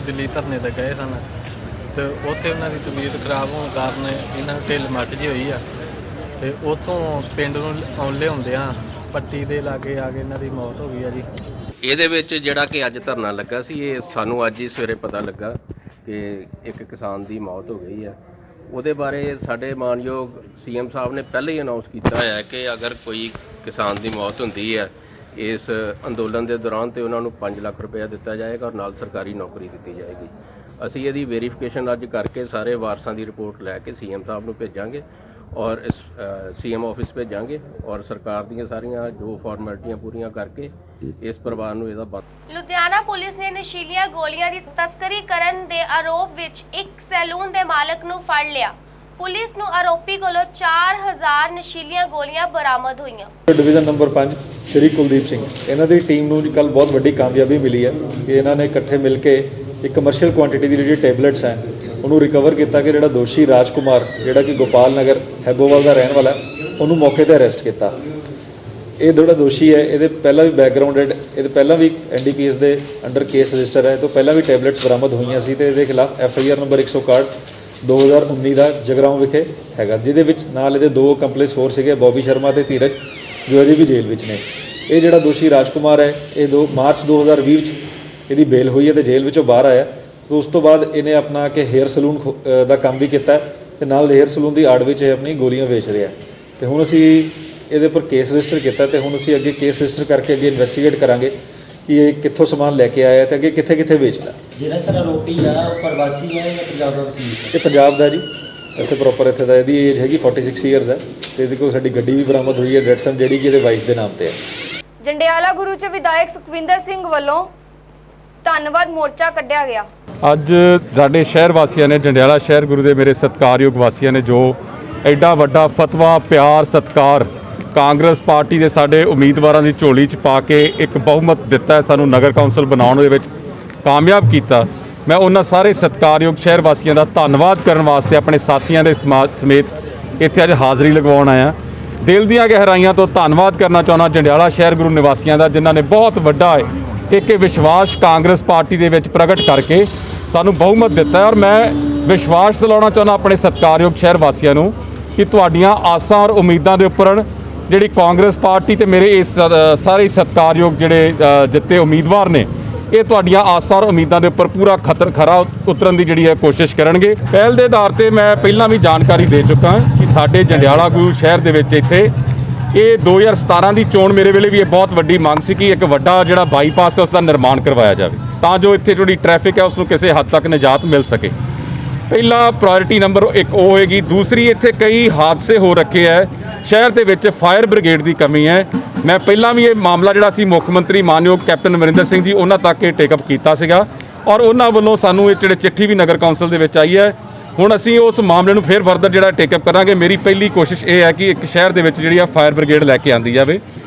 ਦਿੱਲੀ ਧਰਨੇ ਤੇ ਗਏ ਸਨ ਤੇ ਉੱਥੇ ਉਹਨਾਂ ਦੀ ਤਬੀਅਤ ਖਰਾਬ ਹੋਣ ਕਾਰਨ ਇਹਨਾਂ ਨੂੰ ਢਿੱਲ ਮੱਠ ਜਿਹੀ ਹੋਈ ਆ ਤੇ ਉੱਥੋਂ ਪਿੰਡ ਨੂੰ ਲਿਆਉਂਦਿਆਂ ਪੱਟੀ ਦੇ ਲਾਗੇ ਆ ਕੇ ਇਹਨਾਂ ਦੀ ਮੌਤ ਹੋ ਗਈ ਆ ਜੀ। ਇਹਦੇ ਵਿੱਚ ਜਿਹੜਾ ਕਿ ਅੱਜ ਧਰਨਾ ਲੱਗਾ ਸੀ, ਇਹ ਸਾਨੂੰ ਅੱਜ ਹੀ ਸਵੇਰੇ ਪਤਾ ਲੱਗਾ ਕਿ ਇੱਕ ਕਿਸਾਨ ਦੀ ਮੌਤ ਹੋ ਗਈ ਆ। ਉਹਦੇ ਬਾਰੇ ਸਾਡੇ ਮਾਨਯੋਗ ਸੀਐਮ ਸਾਹਿਬ ਨੇ ਪਹਿਲਾਂ ਹੀ ਅਨਾਉਂਸ ਕੀਤਾ ਹੋਇਆ ਕਿ ਅਗਰ ਕੋਈ ਕਿਸਾਨ ਦੀ ਮੌਤ ਹੁੰਦੀ ਹੈ ਇਸ ਅੰਦੋਲਨ ਦੇ ਦੌਰਾਨ ਤੇ ਉਹਨਾਂ ਨੂੰ 5 ਲੱਖ ਰੁਪਏ ਦਿੱਤਾ ਜਾਏਗਾ ਔਰ ਨਾਲ ਸਰਕਾਰੀ ਨੌਕਰੀ ਦਿੱਤੀ ਜਾਏਗੀ। ਅਸੀਂ ਇਹਦੀ ਵੈਰੀਫਿਕੇਸ਼ਨ ਅੱਜ ਕਰਕੇ ਸਾਰੇ ਵਾਰਸਾਂ ਦੀ ਰਿਪੋਰਟ ਲੈ ਕੇ ਸੀਐਮ ਸਾਹਿਬ ਨੂੰ ਭੇਜਾਂਗੇ ਔਰ ਇਸ ਸੀਐਮ ਆਫਿਸ ਭੇਜਾਂਗੇ ਔਰ ਸਰਕਾਰ ਦੀਆਂ ਸਾਰੀਆਂ ਜੋ ਫਾਰਮੈਲਿਟੀਆਂ ਪੂਰੀਆਂ ਕਰਕੇ ਇਸ ਪਰਿਵਾਰ ਨੂੰ ਇਹਦਾ ਲੁਧਿਆਣਾ ਪੁਲਿਸ ਨੇ ਨਸ਼ੀਲੀਆਂ ਗੋਲੀਆਂ ਦੀ ਤਸਕਰੀ ਕਰਨ ਦੇ ਆਰੋਪ ਵਿੱਚ ਇੱਕ ਸੈਲੂਨ ਦੇ ਮਾਲਕ ਨੂੰ ਫੜ ਲਿਆ। ਪੁਲਿਸ ਨੂੰ ਆਰੋਪੀ ਕੋਲੋਂ 4000 ਨਸ਼ੀਲੀਆਂ ਗੋਲੀਆਂ ਬਰਾਮਦ ਹੋਈਆਂ। ਡਿਵੀਜ਼ਨ ਨੰਬਰ 5 ਸ਼੍ਰੀ ਕੁਲਦੀਪ ਸਿੰਘ ਇਹਨਾਂ ਦੀ ਟੀਮ ਨੂੰ ਕੱਲ ਬਹੁਤ ਵੱਡੀ ਕਾਮਯਾਬੀ ਮਿਲੀ ਹੈ ਕਿ ਇਹਨਾਂ ਨੇ ਇਕੱਠੇ ਮਿਲ ਕੇ ਇੱਕ ਕਮਰਸ਼ੀਅਲ ਕੁਆਂਟੀਟੀ ਦੀ ਜਿਹੜੀ ਟੈਬਲੇਟਸ ਹੈ ਉਹਨੂੰ ਰਿਕਵਰ ਕੀਤਾ ਕਿ ਜਿਹੜਾ ਦੋਸ਼ੀ ਰਾਜਕੁਮਾਰ ਜਿਹੜਾ ਕਿ ਗੋਪਾਲ ਨਗਰ ਹੈਬੋਵਾਲ ਦਾ ਰਹਿਣ ਵਾਲਾ ਉਹਨੂੰ ਮੌਕੇ ਤੇ ਅਰੈਸਟ ਕੀਤਾ। ਇਹ ਜਿਹੜਾ ਦੋਸ਼ੀ ਹੈ ਇਹਦੇ ਪਹਿਲਾਂ ਵੀ ਬੈਕਗ੍ਰਾਉਂਡ ਹੈ, ਇਹਦੇ ਪਹਿਲਾਂ ਵੀ ਐਨਡੀਪੀਐਸ ਦੇ ਅੰਡਰ ਕੇਸ ਰਜਿਸਟਰ ਹੈ, ਤੋਂ ਪਹਿਲਾਂ ਵੀ ਟੈਬਲੇਟਸ ਬਰਾਮਦ ਹੋਈਆਂ ਸੀ ਤੇ ਇਹਦੇ ਖਿਲਾਫ ਐਫਆਈਆਰ ਨੰਬਰ 161 2019 ਦਾ ਜਗਰਾਉਂ ਵਿਖੇ ਹੈਗਾ, ਜਿਹਦੇ ਵਿੱਚ ਨਾਲ ਇਹਦੇ 2 ਕੰਪਲੇਸ ਹੋਰ ਸੀਗੇ ਬੋਬੀ ਸ਼ਰਮਾ ਤੇ ਧੀਰਜ ਜੋ ਅਜੇ ਵੀ ਜੇਲ੍ਹ ਵਿੱਚ ਨੇ। ਇਹ ਜਿਹੜਾ ਦੋਸ਼ੀ ਰਾਜਕੁਮਾਰ ਹੈ ਇਹ ਮਾਰਚ 2020 ਵਿੱਚ ਇਹਦੀ ਬੇਲ ਹੋਈ ਹੈ ਤੇ ਜੇਲ੍ਹ ਵਿੱਚੋਂ ਬਾਹਰ ਆਇਆ ਤੇ ਉਸ ਤੋਂ ਬਾਅਦ ਇਹਨੇ ਆਪਣਾ ਕਿ ਹੇਅਰ ਸਲੂਨ ਦਾ ਕੰਮ ਵੀ ਕੀਤਾ ਤੇ ਨਾਲ ਹੇਅਰ ਸਲੂਨ ਦੀ ਆੜ ਵਿੱਚ ਇਹ ਆਪਣੀ ਗੋਲੀਆਂ ਵੇਚ ਰਿਹਾ ਤੇ ਹੁਣ ਅਸੀਂ ਇਹਦੇ ਉੱਪਰ ਕੇਸ ਰਜਿਸਟਰ ਕੀਤਾ ਤੇ ਹੁਣ ਅਸੀਂ ਅੱਗੇ ਕੇਸ ਰਜਿਸਟਰ ਕਰਕੇ ਅੱਗੇ ਇਨਵੈਸਟੀਗੇਟ ਕਰਾਂਗੇ ਕਿ ਇਹ ਕਿੱਥੋਂ ਸਮਾਨ ਲੈ ਕੇ ਆਇਆ ਤੇ ਅੱਗੇ ਕਿੱਥੇ ਕਿੱਥੇ ਵੇਚਦਾ। ਜਿਹੜਾ ਸਰ ਆਰੋਪੀ ਆ ਉਹ ਪ੍ਰਵਾਸੀ ਹੈ ਜਾਂ ਪੰਜਾਬ ਦਾ ਵਸਨੀਕ ਹੈ? ਇਹ ਪੰਜਾਬ ਦਾ ਜੀ, ਇੱਥੇ ਪ੍ਰੋਪਰ ਇੱਥੇ ਦਾ। ਇਹਦੀ ਏਜ ਹੈਗੀ 46 ਇਅਰਸ ਹੈ ਤੇ ਇਹਦੇ ਕੋਲ ਸਾਡੀ ਗੱਡੀ ਵੀ ਬਰਾਮਦ ਹੋਈ ਹੈ ਡੈਟਸਨ ਜਿਹੜੀ ਕਿ ਇਹਦੇ ਵਾਈਫ ਦੇ ਨਾਮ ਤੇ ਹੈ। ਜੰਡਿਆਲਾ ਗੁਰੂ ਚ ਵਿਧਾਇਕ ਸੁਖਵਿੰਦਰ ਸਿੰਘ ਵੱਲੋਂ ਧੰਨਵਾਦ ਮੋਰਚਾ ਕੱਢਿਆ ਗਿਆ। ਅੱਜ ਸਾਡੇ ਸ਼ਹਿਰ ਵਾਸੀਆਂ ਨੇ, ਜੰਡਿਆਲਾ ਸ਼ਹਿਰ ਗੁਰੂ ਦੇ ਮੇਰੇ ਸਤਿਕਾਰਯੋਗ ਵਾਸੀਆਂ ਨੇ ਜੋ ਐਡਾ ਵੱਡਾ ਫਤਵਾ ਪਿਆਰ ਸਤਿਕਾਰ ਕਾਂਗਰਸ ਪਾਰਟੀ ਦੇ ਸਾਡੇ ਉਮੀਦਵਾਰਾਂ ਦੀ ਝੋਲੀ 'ਚ ਪਾ ਕੇ ਇੱਕ ਬਹੁਮਤ ਦਿੱਤਾ ਹੈ, ਸਾਨੂੰ ਨਗਰ ਕੌਂਸਲ ਬਣਾਉਣ ਦੇ ਵਿੱਚ ਕਾਮਯਾਬ ਕੀਤਾ। ਮੈਂ ਉਹਨਾਂ ਸਾਰੇ ਸਤਿਕਾਰਯੋਗ ਸ਼ਹਿਰ ਵਾਸੀਆਂ ਦਾ ਧੰਨਵਾਦ ਕਰਨ ਵਾਸਤੇ ਆਪਣੇ ਸਾਥੀਆਂ ਦੇ ਸਮੇਤ ਇੱਥੇ ਅੱਜ ਹਾਜ਼ਰੀ ਲਗਵਾਉਣ ਆਇਆ। ਦਿਲ ਦੀਆਂ ਗਹਿਰਾਈਆਂ ਤੋਂ ਧੰਨਵਾਦ ਕਰਨਾ ਚਾਹੁੰਦਾ ਜੰਡਿਆਲਾ ਸ਼ਹਿਰ ਗੁਰੂ ਨਿਵਾਸੀਆਂ ਦਾ, ਜਿਨ੍ਹਾਂ ਨੇ ਬਹੁਤ ਵੱਡਾ ਇੱਕ ਵਿਸ਼ਵਾਸ ਕਾਂਗਰਸ ਪਾਰਟੀ ਦੇ ਵਿੱਚ ਪ੍ਰਗਟ ਕਰਕੇ ਸਾਨੂੰ ਬਹੁਮਤ ਦਿੱਤਾ ਹੈ। ਔਰ ਮੈਂ ਵਿਸ਼ਵਾਸ ਦਿਲਾਉਣਾ ਚਾਹੁੰਦਾ ਆਪਣੇ ਸਤਿਕਾਰਯੋਗ ਸ਼ਹਿਰ ਵਾਸੀਆਂ ਨੂੰ ਕਿ ਤੁਹਾਡੀਆਂ ਆਸਾਂ ਔਰ ਉਮੀਦਾਂ ਦੇ ਉੱਪਰ ਜਿਹੜੀ ਕਾਂਗਰਸ ਪਾਰਟੀ ਤੇ ਮੇਰੇ ਇਸ ਸਾਰੇ ਸਤਿਕਾਰਯੋਗ ਜਿਹੜੇ ਜਿੱਤੇ ਉਮੀਦਵਾਰ ਨੇ, ਇਹ ਤੁਹਾਡੀਆਂ ਆਸਾਂ ਔਰ ਉਮੀਦਾਂ ਦੇ ਉੱਪਰ ਪੂਰਾ ਖਰਾ ਉਤਰਨ ਦੀ ਜਿਹੜੀ ਹੈ ਕੋਸ਼ਿਸ਼ ਕਰਨਗੇ। ਪਹਿਲ ਦੇ ਆਧਾਰ ਤੇ ਮੈਂ ਪਹਿਲਾਂ ਵੀ ਜਾਣਕਾਰੀ ਦੇ ਚੁੱਕਾ ਕਿ ਸਾਡੇ ਜੰਡਿਆਲਾ ਗੁਰੂ ਸ਼ਹਿਰ ਦੇ ਵਿੱਚ ਇੱਥੇ ਇਹ 2017 ਦੀ ਚੋਣ ਮੇਰੇ ਵੇਲੇ ਵੀ ਇਹ ਬਹੁਤ ਵੱਡੀ ਮੰਗ ਸੀ ਕਿ ਇੱਕ ਵੱਡਾ ਜਿਹੜਾ ਬਾਈਪਾਸ ਹੈ ਉਸ ਦਾ ਨਿਰਮਾਣ ਕਰਵਾਇਆ ਜਾਵੇ ਤਾਂ ਜੋ ਇੱਥੇ ਜਿਹੜੀ ਟ੍ਰੈਫਿਕ ਹੈ ਉਸ ਨੂੰ ਕਿਸੇ ਹੱਦ ਤੱਕ ਨਿਜਾਤ ਮਿਲ ਸਕੇ। ਪਹਿਲਾ ਪ੍ਰਾਇੋਰਟੀ ਨੰਬਰ 1 ਉਹ ਹੋਏਗੀ। ਦੂਸਰੀ, ਇੱਥੇ ਕਈ ਹਾਦਸੇ ਹੋ ਰੱਖੇ ਹੈ, ਸ਼ਹਿਰ ਦੇ ਵਿੱਚ ਫਾਇਰ ਬ੍ਰਿਗੇਡ ਦੀ ਕਮੀ ਹੈ। ਮੈਂ ਪਹਿਲਾਂ ਵੀ ਇਹ ਮਾਮਲਾ ਜਿਹੜਾ ਸੀ ਮੁੱਖ ਮੰਤਰੀ ਮਾਨਯੋਗ ਕੈਪਟਨ ਅਮਰਿੰਦਰ ਸਿੰਘ ਜੀ ਉਹਨਾਂ ਤੱਕ ਇਹ ਟੇਕ ਅਪ ਕੀਤਾ ਸੀਗਾ ਔਰ ਉਹਨਾਂ ਵੱਲੋਂ ਸਾਨੂੰ ਇਹ ਜਿਹੜੇ ਚਿੱਠੀ ਵੀ ਨਗਰ ਕੌਂਸਲ ਦੇ ਵਿੱਚ ਆਈ ਹੈ। ਹੁਣ ਅਸੀਂ ਉਸ ਮਾਮਲੇ ਨੂੰ ਫੇਰ ਫਰਦਰ ਜਿਹੜਾ ਟੇਕ ਅਪ ਕਰਾਂਗੇ। ਮੇਰੀ ਪਹਿਲੀ ਕੋਸ਼ਿਸ਼ ਇਹ ਹੈ ਕਿ ਇੱਕ ਸ਼ਹਿਰ ਦੇ ਵਿੱਚ ਜਿਹੜੀ ਆ ਫਾਇਰ ਬ੍ਰਿਗੇਡ ਲੈ ਕੇ ਆਂਦੀ ਜਾਵੇ।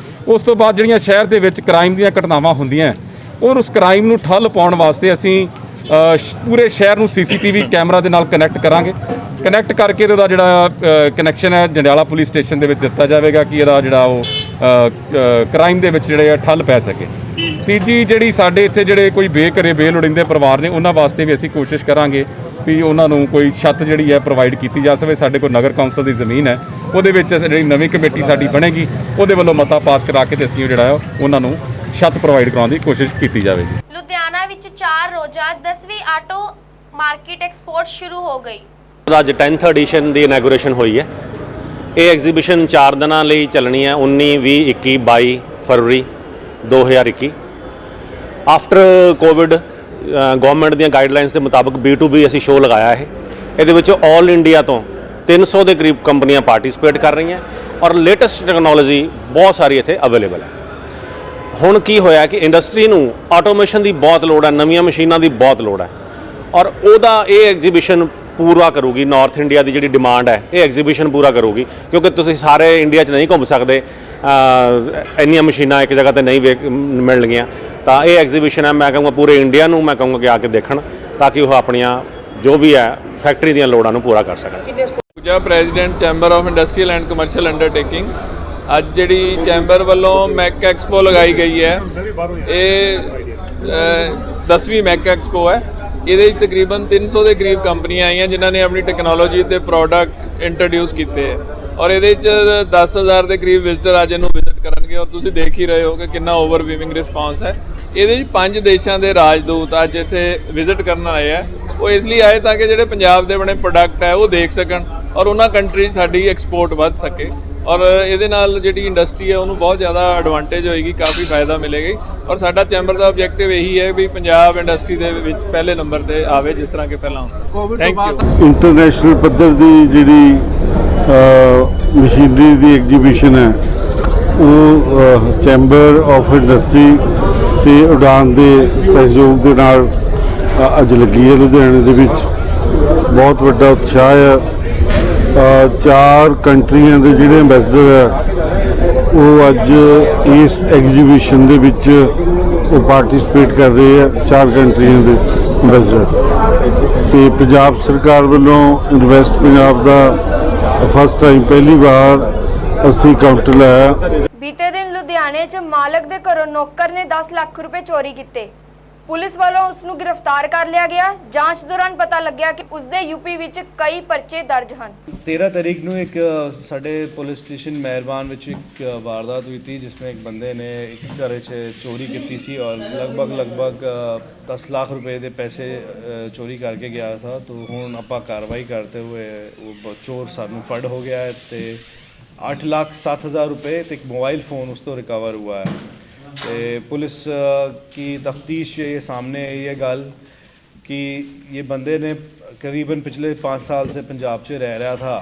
ਉਸ ਤੋਂ ਬਾਅਦ ਜਿਹੜੀਆਂ ਸ਼ਹਿਰ ਦੇ ਵਿੱਚ ਕ੍ਰਾਈਮ ਦੀਆਂ ਘਟਨਾਵਾਂ ਹੁੰਦੀਆਂ ਔਰ ਉਸ ਕ੍ਰਾਈਮ ਨੂੰ ਠੱਲ ਪਾਉਣ ਵਾਸਤੇ ਅਸੀਂ ਪੂਰੇ ਸ਼ਹਿਰ ਨੂੰ CCTV ਕੈਮਰਾ ਦੇ ਨਾਲ ਕਨੈਕਟ ਕਰਾਂਗੇ। ਕਨੈਕਟ ਕਰਕੇ ਤੇ ਉਹਦਾ ਜਿਹੜਾ ਕਨੈਕਸ਼ਨ ਹੈ ਜੰਡਿਆਲਾ ਪੁਲਿਸ ਸਟੇਸ਼ਨ ਦੇ ਵਿੱਚ ਦਿੱਤਾ ਜਾਵੇਗਾ ਕਿ ਇਹਦਾ ਜਿਹੜਾ ਉਹ ਕ੍ਰਾਈਮ ਦੇ ਵਿੱਚ ਜਿਹੜੇ ਠੱਲ ਪੈ ਸਕੇ। ਤੀਜੀ, ਜਿਹੜੀ ਸਾਡੇ ਇੱਥੇ ਜਿਹੜੇ ਕੋਈ ਬੇਘਰੇ ਬੇਲੋੜੀਂਦੇ ਪਰਿਵਾਰ ਨੇ ਉਹਨਾਂ ਵਾਸਤੇ ਵੀ ਅਸੀਂ ਕੋਸ਼ਿਸ਼ ਕਰਾਂਗੇ ਵੀ ਉਹਨਾਂ ਨੂੰ ਕੋਈ ਛੱਤ ਜਿਹੜੀ ਹੈ ਪ੍ਰੋਵਾਈਡ ਕੀਤੀ ਜਾ ਸਕੇ। ਸਾਡੇ ਕੋਲ ਨਗਰ ਕੌਂਸਲ ਦੀ ਜ਼ਮੀਨ ਹੈ, ਉਹਦੇ ਵਿੱਚ ਜਿਹੜੀ ਨਵੀਂ ਕਮੇਟੀ ਸਾਡੀ ਬਣੇਗੀ ਉਹਦੇ ਵੱਲੋਂ ਮਤਾ ਪਾਸ ਕਰਾ ਕੇ ਤੇ ਅਸੀਂ ਜਿਹੜਾ ਉਹਨਾਂ ਨੂੰ ਛੱਤ ਪ੍ਰੋਵਾਈਡ ਕਰਾਉਣ ਦੀ ਕੋਸ਼ਿਸ਼ ਕੀਤੀ ਜਾਵੇਗੀ। ਲੁਧਿਆਣਾ ਵਿੱਚ 4 ਰੋਜ਼ਾ 10ਵੀਂ ਆਟੋ ਮਾਰਕੀਟ ਐਕਸਪੋਰਟ ਸ਼ੁਰੂ ਹੋ ਗਈ। ਅੱਜ 10th ਐਡੀਸ਼ਨ ਦੀ ਇਨੈਗੋਰੇਸ਼ਨ ਹੋਈ ਹੈ। ਇਹ ਐਗਜ਼ੀਬਿਸ਼ਨ 4 ਦਿਨਾਂ ਲਈ ਚੱਲਣੀ ਹੈ, 19, 20, 21, 22 ਫਰਵਰੀ 2021। ਆਫਟਰ ਕੋਵਿਡ ਗਵਰਨਮੈਂਟ ਦੀਆਂ ਗਾਈਡਲਾਈਨਸ ਦੇ ਮੁਤਾਬਕ B2B ਅਸੀਂ ਸ਼ੋਅ ਲਗਾਇਆ ਹੈ। ਇਹਦੇ ਵਿੱਚ ਆਲ ਇੰਡੀਆ ਤੋਂ 300 ਦੇ ਕਰੀਬ ਕੰਪਨੀਆਂ ਪਾਰਟਿਸਿਪੇਟ ਕਰ ਰਹੀਆਂ ਔਰ ਲੇਟੈਸਟ ਟੈਕਨੋਲੋਜੀ ਬਹੁਤ ਸਾਰੀ ਇੱਥੇ ਅਵੇਲੇਬਲ ਹੈ। ਹੁਣ ਕੀ ਹੋਇਆ ਕਿ ਇੰਡਸਟਰੀ ਨੂੰ ਆਟੋਮੇਸ਼ਨ ਦੀ ਬਹੁਤ ਲੋੜ ਹੈ, ਨਵੀਆਂ ਮਸ਼ੀਨਾਂ ਦੀ ਬਹੁਤ ਲੋੜ ਹੈ ਔਰ ਉਹਦਾ ਇਹ ਐਗਜ਼ੀਬਿਸ਼ਨ ਪੂਰਾ ਕਰੂਗੀ। ਨਾਰਥ ਇੰਡੀਆ ਦੀ ਜਿਹੜੀ ਡਿਮਾਂਡ ਹੈ ਇਹ ਐਗਜ਼ੀਬਿਸ਼ਨ ਪੂਰਾ ਕਰੂਗੀ ਕਿਉਂਕਿ ਤੁਸੀਂ ਸਾਰੇ ਇੰਡੀਆ 'ਚ ਨਹੀਂ ਘੁੰਮ ਸਕਦੇ, ਇੰਨੀਆਂ ਮਸ਼ੀਨਾਂ ਇੱਕ ਜਗ੍ਹਾ ਤੇ ਨਹੀਂ ਮਿਲਣਗੀਆਂ। ਤਾਂ ਇਹ ਐਗਜ਼ੀਬਿਸ਼ਨ ਹੈ, ਮੈਂ ਕਹੂੰਗਾ ਪੂਰੇ ਇੰਡੀਆ ਨੂੰ ਮੈਂ ਕਹੂੰਗਾ ਕਿ ਆ ਕੇ ਦੇਖਣ ਤਾਂ ਕਿ ਉਹ ਆਪਣੀਆਂ ਜੋ ਵੀ ਹੈ ਫੈਕਟਰੀ ਦੀਆਂ ਲੋੜਾਂ ਨੂੰ ਪੂਰਾ ਕਰ ਸਕਣ। Puja president chamber of industrial and commercial undertaking. ਅੱਜ ਜਿਹੜੀ ਚੈਂਬਰ ਵੱਲੋਂ ਮੈਕ ਐਕਸਪੋ ਲਗਾਈ ਗਈ ਹੈ, ਇਹ 10ਵੀਂ ਮੈਕ ਐਕਸਪੋ ਹੈ। ਇਹਦੇ ਵਿੱਚ ਤਕਰੀਬਨ 300 ਦੇ ਕਰੀਬ ਕੰਪਨੀਆਂ ਆਈਆਂ ਜਿਨ੍ਹਾਂ ਨੇ ਆਪਣੀ ਟੈਕਨੋਲੋਜੀ ਤੇ ਪ੍ਰੋਡਕਟ ਇੰਟਰੋਡਿਊਸ ਕੀਤੇ ਹੈ ਔਰ ਇਹਦੇ ਵਿੱਚ 10,000 ਦੇ ਕਰੀਬ ਵਿਜ਼ਟਰ ਅੱਜ ਇਹਨੂੰ ਵਿਜ਼ਿਟ ਕਰਨਗੇ ਔਰ ਤੁਸੀਂ ਦੇਖ ਹੀ ਰਹੇ ਹੋ ਕਿ ਕਿੰਨਾ ਓਵਰਵੀਵਿੰਗ ਰਿਸਪਾਂਸ ਹੈ। ਇਹਦੇ ਵਿੱਚ 5 ਦੇਸ਼ਾਂ ਦੇ ਰਾਜਦੂਤ ਅੱਜ ਇੱਥੇ ਵਿਜ਼ਿਟ ਕਰਨ ਆਏ ਆ। ਉਹ ਇਸ ਲਈ ਆਏ ਤਾਂ ਕਿ ਜਿਹੜੇ ਪੰਜਾਬ ਦੇ ਬਣੇ ਪ੍ਰੋਡਕਟ ਹੈ ਉਹ ਦੇਖ ਸਕਣ ਔਰ ਉਹਨਾਂ ਕੰਟਰੀ ਸਾਡੀ ਐਕਸਪੋਰਟ ਵੱਧ ਸਕੇ ਔਰ ਇਹਦੇ ਨਾਲ ਜਿਹੜੀ ਇੰਡਸਟਰੀ ਹੈ ਉਹਨੂੰ ਬਹੁਤ ਜ਼ਿਆਦਾ ਐਡਵਾਂਟੇਜ ਹੋਏਗੀ, ਕਾਫੀ ਫਾਇਦਾ ਮਿਲੇਗਾ ਔਰ ਸਾਡਾ ਚੈਂਬਰ ਦਾ ਆਬਜੈਕਟਿਵ ਇਹੀ ਹੈ ਵੀ ਪੰਜਾਬ ਇੰਡਸਟਰੀ ਦੇ ਵਿੱਚ ਪਹਿਲੇ ਨੰਬਰ ਤੇ ਆਵੇ ਜਿਸ ਤਰ੍ਹਾਂ ਕਿ ਪਹਿਲਾਂ ਹੁੰਦਾ ਸੀ। Thank you. ਇੰਟਰਨੈਸ਼ਨਲ ਪੱਧਰ ਦੀ ਜਿਹੜੀ ਮਸ਼ੀਨਰੀ ਦੀ ਐਗਜ਼ੀਬਿਸ਼ਨ ਹੈ ਉਹ ਚੈਂਬਰ ਆਫ ਇੰਡਸਟਰੀ ਤੇ ਉਡਾਨ ਦੇ ਸਹਿਯੋਗ ਦੇ ਨਾਲ ਅੱਜ ਲੱਗੀ ਹੈ ਲੁਧਿਆਣੇ ਦੇ ਵਿੱਚ। ਬਹੁਤ ਵੱਡਾ ਉਤਸ਼ਾਹ ਹੈ। 4 ਕੰਟਰੀਆਂ ਦੇ ਜਿਹੜੇ ਐਂਬੈਸਡਰ ਹੈ ਉਹ ਅੱਜ ਇਸ ਐਗਜ਼ੀਬਿਸ਼ਨ ਦੇ ਵਿੱਚ ਉਹ ਪਾਰਟਿਸਿਪੇਟ ਕਰ ਰਹੇ ਆ। 4 ਕੰਟਰੀਆਂ ਦੇ ਐਂਬੈਸਡਰ ਤੇ ਪੰਜਾਬ ਸਰਕਾਰ ਵੱਲੋਂ ਇਨਵੈਸਟ ਪੰਜਾਬ ਦਾ ਫਸਟ ਟਾਈਮ ਪਹਿਲੀ ਵਾਰ ਅਸੀਂ ਕਾਊਂਟਰ ਲਾਇਆ। ਬੀਤੇ ਦਿਨ ਲੁਧਿਆਣੇ 'ਚ ਮਾਲਕ ਦੇ ਘਰੋਂ ਨੌਕਰ ਨੇ 10 ਲੱਖ ਰੁਪਏ ਚੋਰੀ ਕੀਤੇ। ਪੁਲਿਸ ਵੱਲੋਂ ਉਸ ਨੂੰ ਗ੍ਰਿਫਤਾਰ ਕਰ ਲਿਆ ਗਿਆ। ਜਾਂਚ ਦੌਰਾਨ ਪਤਾ ਲੱਗਿਆ ਕਿ ਉਸ ਦੇ ਯੂਪੀ ਵਿੱਚ ਕਈ ਪਰਚੇ ਦਰਜ ਹਨ। 13 ਤਾਰੀਖ ਨੂੰ ਇੱਕ ਸਾਡੇ ਪੁਲਿਸ ਸਟੇਸ਼ਨ ਮਹਿਰਬਾਨ ਵਿੱਚ ਇੱਕ ਵਾਰਦਾਤ ਹੋਈ ਸੀ ਜਿਸ ਵਿੱਚ ਇੱਕ ਬੰਦੇ ਨੇ ਇੱਕ ਘਰ 'ਚ ਚੋਰੀ ਕੀਤੀ ਸੀ ਔਰ ਲਗਭਗ 10 ਲੱਖ रुपए ਦੇ ਪੈਸੇ ਚੋਰੀ ਕਰਕੇ ਗਿਆ था। तो ਹੁਣ ਆਪਾਂ ਕਾਰਵਾਈ करते हुए वो चोर सानू फड़ हो गया है ਤੇ 8,07,000 रुपए ਤੇ ਇੱਕ मोबाइल फ़ोन उस तो रिकवर हुआ है। तो पुलिस की तफ्तीश ये सामने ये गल कि ये बंदे ने करीबन पिछले 5 साल से पंजाब से रह रहा था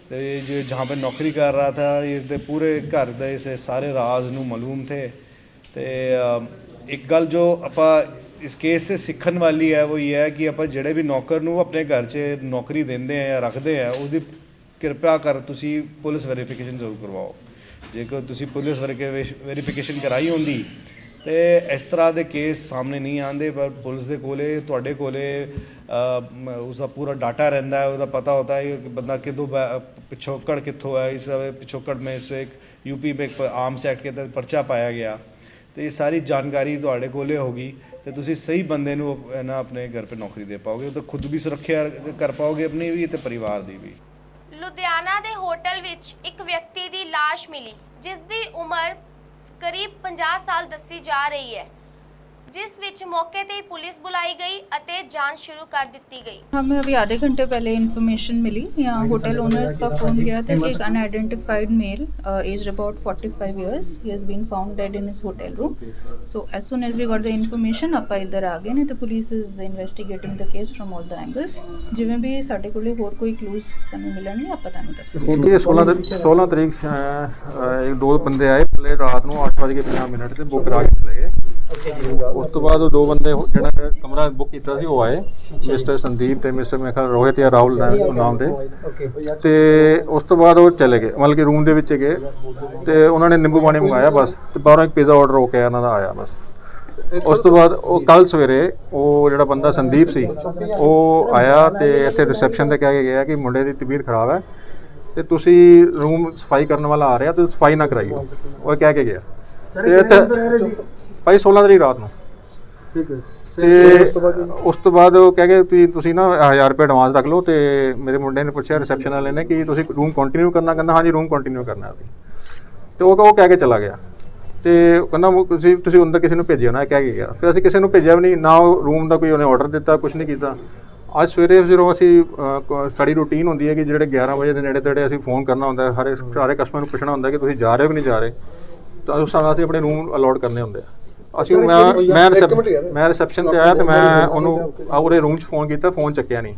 तो जो जहाँ पे नौकरी कर रहा था इसके पूरे घर दे इसे सारे राज नू मालूम थे। तो एक गल जो आपां इस केस से सीखण वाली है वो ये है कि आप जिहड़े भी नौकर नू अपने घर च नौकरी देंदे हैं या रखते हैं उसकी कृपया कर तुसी पुलिस वेरीफिकेशन जरूर करवाओ। जेकर तुसी पुलिस वेरीफिकेशन कराई होंदी तो इस तरह के केस सामने नहीं आते पर पुलिस के कोले तुहाडे कोले उसका पूरा डाटा रहिंदा है। उसका पता होता है कि बंदा कितों पिछोकड़ कितों है। इस पिछोकड़ में इस एक यूपी में एक आर्म्स एक्ट के तहत पर्चा पाया गया ਤੇ ਇਹ ਸਾਰੀ ਜਾਣਕਾਰੀ ਤੁਹਾਡੇ ਕੋਲੇ ਹੋਗੀ ਤੇ ਤੁਸੀਂ ਸਹੀ ਬੰਦੇ ਨੂੰ ਨਾ ਆਪਣੇ ਘਰ 'ਤੇ ਨੌਕਰੀ ਦੇ ਪਾਓਗੇ, ਉਹ ਤਾਂ ਖੁਦ ਵੀ ਸੁਰੱਖਿਆ ਕਰ ਪਾਓਗੇ ਆਪਣੀ ਵੀ ਤੇ ਪਰਿਵਾਰ ਦੀ ਵੀ। ਲੁਧਿਆਣਾ ਦੇ ਹੋਟਲ ਵਿੱਚ ਇੱਕ ਵਿਅਕਤੀ ਦੀ ਲਾਸ਼ ਮਿਲੀ ਜਿਸ ਦੀ ਉਮਰ करीब 50 साल दसी जा रही है, जिस विच मौके ते पुलिस बुलाई गई अते जांच शुरू कर दी गई। हमें अभी आधे घंटे पहले इन्फॉर्मेशन मिली, यहाँ होटल ओनर्स का फ़ोन गया था कि एक unidentified male age about 45 years he has been found dead in his hotel room. So as soon as we got the information ਆਪਾਂ ਇੱਧਰ ਆ ਗਏ ਨੇ ਤੇ police is investigating the case from all the angles। ਜਿਵੇਂ ਵੀ ਸਾਡੇ ਕੋਲੇ ਹੋਰ ਕੋਈ ਕਲੂਜ਼ ਸਾਨੂੰ ਮਿਲਣਗੇ ਆਪਾਂ ਤੁਹਾਨੂੰ ਦੱਸਾਂਗੇ। ਇਹ 16 ਤਰੀਕ ਇੱਕ ਦੋ ਬੰਦੇ ਆਏ ਪਹਿਲੇ ਰਾਤ ਨੂੰ 8:50 ਤੇ ਬੁੱਕ ਕਰਾ ਕੇ ਚਲੇ ਗਏ। ਉਸ ਤੋਂ ਬਾਅਦ ਉਹ ਦੋ ਬੰਦੇ ਜਿਹੜਾ ਕਮਰਾ ਬੁੱਕ ਕੀਤਾ ਸੀ ਉਹ ਆਏ, ਮਿਸਟਰ ਸੰਦੀਪ ਤੇ ਮਿਸਟਰ ਮੇਰੇ ਖਿਆਲ ਰੋਹਿਤ ਜਾਂ ਰਾਹੁਲ ਨਾਮ ਦੇ, ਤੇ ਉਸ ਤੋਂ ਬਾਅਦ ਉਹ ਚਲੇ ਗਏ, ਮਤਲਬ ਕਿ ਰੂਮ ਦੇ ਵਿੱਚ ਗਏ ਤੇ ਉਹਨਾਂ ਨੇ ਨਿੰਬੂ ਪਾਣੀ ਮੰਗਾਇਆ ਬਸ, ਤੇ ਬਾਹਰੋਂ ਇੱਕ ਪੀਜ਼ਾ ਆਰਡਰ ਹੋ ਕੇ ਇਹਨਾਂ ਦਾ ਆਇਆ ਬਸ। ਉਸ ਤੋਂ ਬਾਅਦ ਉਹ ਕੱਲ ਸਵੇਰੇ ਉਹ ਜਿਹੜਾ ਬੰਦਾ ਸੰਦੀਪ ਸੀ ਉਹ ਆਇਆ ਤੇ ਇੱਥੇ ਰਿਸੈਪਸ਼ਨ ਤੇ ਕਹਿ ਕੇ ਗਿਆ ਕਿ ਮੁੰਡੇ ਦੀ ਤਬੀਅਤ ਖਰਾਬ ਹੈ ਤੇ ਤੁਸੀਂ ਰੂਮ ਸਫਾਈ ਕਰਨ ਵਾਲਾ ਆ ਰਿਹਾ ਤੇ ਸਫਾਈ ਨਾ ਕਰਾਈਓ, ਉਹ ਕਹਿ ਕੇ ਗਿਆ। ਤੇ ਭਾਈ 16 ਤਰੀਕ ਰਾਤ ਨੂੰ, ਠੀਕ ਹੈ, ਤੇ ਉਸ ਤੋਂ ਬਾਅਦ ਉਹ ਕਹਿ ਗਏ ਤੁਸੀਂ ਨਾ 1000 ਰੁਪਏ ਐਡਵਾਂਸ ਰੱਖ ਲਓ। ਤੇ ਮੇਰੇ ਮੁੰਡੇ ਨੇ ਪੁੱਛਿਆ ਰਿਸੈਪਸ਼ਨ ਵਾਲੇ ਨੇ ਕਿ ਤੁਸੀਂ ਰੂਮ ਕੰਟੀਨਿਊ ਕਰਨਾ, ਕਹਿੰਦਾ ਹਾਂਜੀ ਰੂਮ ਕੰਟੀਨਿਊ ਕਰਨਾ ਅਸੀਂ, ਤੇ ਉਹ ਕਹਿ ਕੇ ਚਲਾ ਗਿਆ। ਤੇ ਕਹਿੰਦਾ ਤੁਸੀਂ ਅੰਦਰ ਕਿਸੇ ਨੂੰ ਭੇਜਿਓ ਨਾ, ਕਹਿ ਕੇ ਗਿਆ। ਫਿਰ ਅਸੀਂ ਕਿਸੇ ਨੂੰ ਭੇਜਿਆ ਵੀ ਨਹੀਂ, ਨਾ ਉਹ ਰੂਮ ਦਾ ਕੋਈ ਉਹਨੇ ਆਰਡਰ ਦਿੱਤਾ, ਕੁਛ ਨਹੀਂ ਕੀਤਾ। ਅੱਜ ਸਵੇਰੇ ਜਦੋਂ ਅਸੀਂ ਸਾਡੀ ਰੂਟੀਨ ਹੁੰਦੀ ਹੈ ਕਿ ਜਿਹੜੇ 11 ਵਜੇ ਦੇ ਨੇੜੇ ਤੇੜੇ ਅਸੀਂ ਫੋਨ ਕਰਨਾ ਹੁੰਦਾ, ਸਾਰੇ ਕਸਟਮਰ ਨੂੰ ਪੁੱਛਣਾ ਹੁੰਦਾ ਕਿ ਤੁਸੀਂ ਜਾ ਰਹੇ ਹੋ ਕਿ ਨਹੀਂ ਜਾ ਰਹੇ, ਤਾਂ ਉਸ ਹਿਸਾਬ ਨਾਲ ਅਸੀਂ ਆਪਣੇ ਰੂਮ ਅਲਾਟ ਕਰਨੇ ਹੁੰਦੇ ਆ। ਅਸੀਂ ਮੈਂ ਰਿਸੈਪਸ਼ਨ 'ਤੇ ਆਇਆ ਤੇ ਮੈਂ ਉਹਨੂੰ ਉਹਦੇ ਰੂਮ 'ਚ ਫੋਨ ਕੀਤਾ, ਫੋਨ ਚੱਕਿਆ ਨਹੀਂ।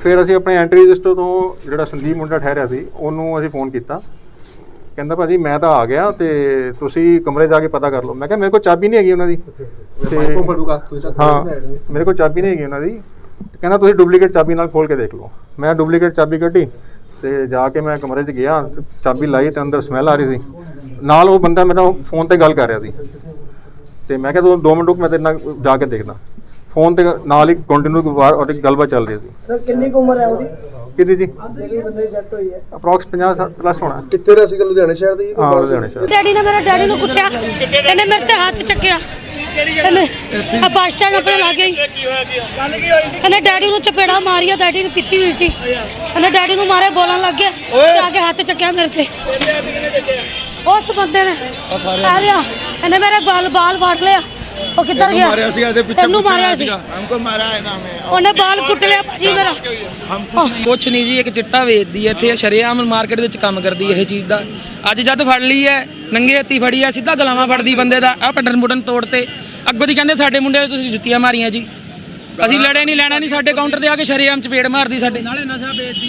ਫਿਰ ਅਸੀਂ ਆਪਣੇ ਐਂਟਰੀ ਰਜਿਸਟਰ ਤੋਂ ਜਿਹੜਾ ਸੰਦੀਪ ਮੁੰਡਾ ਠਹਿਰਿਆ ਸੀ ਉਹਨੂੰ ਅਸੀਂ ਫੋਨ ਕੀਤਾ, ਕਹਿੰਦਾ ਭਾਜੀ ਮੈਂ ਤਾਂ ਆ ਗਿਆ ਤੇ ਤੁਸੀਂ ਕਮਰੇ ਜਾ ਕੇ ਪਤਾ ਕਰ ਲਓ। ਮੈਂ ਕਿਹਾ ਮੇਰੇ ਕੋਲ ਚਾਬੀ ਨਹੀਂ ਹੈਗੀ ਉਹਨਾਂ ਦੀ, ਤੇ ਹਾਂ ਮੇਰੇ ਕੋਲ ਚਾਬੀ ਨਹੀਂ ਹੈਗੀ ਉਹਨਾਂ ਦੀ। ਕਹਿੰਦਾ ਤੁਸੀਂ ਡੁਪਲੀਕੇਟ ਚਾਬੀ ਨਾਲ ਖੋਲ ਕੇ ਦੇਖ ਲਓ। ਮੈਂ ਡੁਪਲੀਕੇਟ ਚਾਬੀ ਕੱਢੀ ਤੇ ਜਾ ਕੇ ਮੈਂ ਕਮਰੇ 'ਚ ਗਿਆ, ਚਾਬੀ ਲਾਈ ਤੇ ਅੰਦਰ ਸਮੈਲ ਆ ਰਹੀ ਸੀ। ਨਾਲ ਉਹ ਬੰਦਾ ਮੇਰਾ ਫੋਨ ਤੇ ਗੱਲ ਕਰ ਰਿਹਾ ਸੀ ਤੇ ਮੈਂ ਕਿਹਾ 2 ਮਿੰਟ ਰੁਕ, ਮੈਂ ਤੇਰੇ ਨਾਲ ਜਾ ਕੇ ਦੇਖਦਾ। ਫੋਨ ਤੇ ਨਾਲ ਹੀ ਕੰਟੀਨਿਊ ਉਹਦੀ ਗੱਲਬਾਤ ਚੱਲ ਰਹੀ ਸੀ। ਸਰ ਕਿੰਨੀ ਕੁ ਉਮਰ ਹੈ ਉਹਦੀ? ਕਿਹਦੀ ਜੀ? ਜਿਹੜੀ ਬੰਦੇ ਦੀ ਡੈਥ ਹੋਈ ਹੈ ਅਪਰੋਕਸ 50 ਪਲੱਸ ਹੋਣਾ। ਕਿੱਥੇ ਦਾ ਸੀਗਾ? ਲੁਧਿਆਣੇ ਸ਼ਹਿਰ ਦੀ? ਹਾਂ ਲੁਧਿਆਣੇ ਸ਼ਹਿਰ। ਡੈਡੀ ਨੇ ਮੇਰੇ ਡੈਡੀ ਨੂੰ ਕੁੱਟਿਆ, ਇਹਨੇ ਮੇਰੇ ਤੇ ਹੱਥ ਚੱਕਿਆ, ਇਹਨੇ ਆ ਬੱਸ ਸਟੈਂਡ ਆਪਣੇ ਲਾ ਗਈ, ਇਹਨੇ ਡੈਡੀ ਨੂੰ ਚਪੇੜਾ ਮਾਰੀਆ, ਡੈਡੀ ਨੂੰ ਪੀਤੀ ਹੋਈ ਸੀ, ਇਹਨੇ ਡੈਡੀ ਨੂੰ ਮਾਰੇ, ਬੋਲਣ ਲੱਗ ਗਿਆ ਤੇ ਆ ਕੇ ਹੱਥ ਚੱਕਿਆ ਮੇਰੇ ਤੇ। ਉਸ ਬੰਦੇ ਨੇ ਆ ਰਿਹਾ, ਇਹਨੇ ਮੇਰੇ ਬਾਲ ਫਾੜ ਲਿਆ। ਉਹ ਕਿੱਧਰ ਗਿਆ? ਮਾਰਿਆ ਸੀ ਇਹਦੇ ਪਿੱਛੇ, ਤੈਨੂੰ ਮਾਰਿਆ ਸੀ, ਹਮਕੋ ਮਾਰਾ ਹੈ ਨਾਮ ਹੈ, ਉਹਨੇ ਬਾਲ ਕੁੱਟ ਲਿਆ ਭਾਜੀ ਮੇਰਾ। ਕੁਛ ਨਹੀਂ ਜੀ, ਇੱਕ ਚਿੱਟਾ ਵੇਚਦੀ ਹੈ ਇੱਥੇ ਸ਼ਰੇਆਮ ਮਾਰਕੀਟ ਵਿੱਚ ਕੰਮ ਕਰਦੀ ਇਹ ਚੀਜ਼ ਦਾ। ਅੱਜ ਜਦ ਫੜ ਲਈ ਹੈ, ਨੰਗੇ ਹੱਥੀ ਫੜੀ ਹੈ, ਸਿੱਧਾ ਗਲਾਵਾਂ ਫੜਦੀ ਬੰਦੇ ਦਾ, ਆਹ ਪਟਨ ਪੁਟਨ ਤੋੜ ਤੇ ਅੱਗੋਂ ਦੀ ਕਹਿੰਦੇ ਸਾਡੇ ਮੁੰਡੇ ਤੁਸੀਂ ਜੁੱਤੀਆਂ ਮਾਰੀਆਂ ਜੀ। ਅਸੀਂ ਲੜੇ ਨਹੀਂ, ਲੈਣਾ ਨਹੀਂ, ਸਾਡੇ ਕਾਊਂਟਰ ਤੇ ਆ ਕੇ ਸ਼ਰੇਆਮ ਚਪੇੜ ਮਾਰਦੀ ਸਾਡੇ।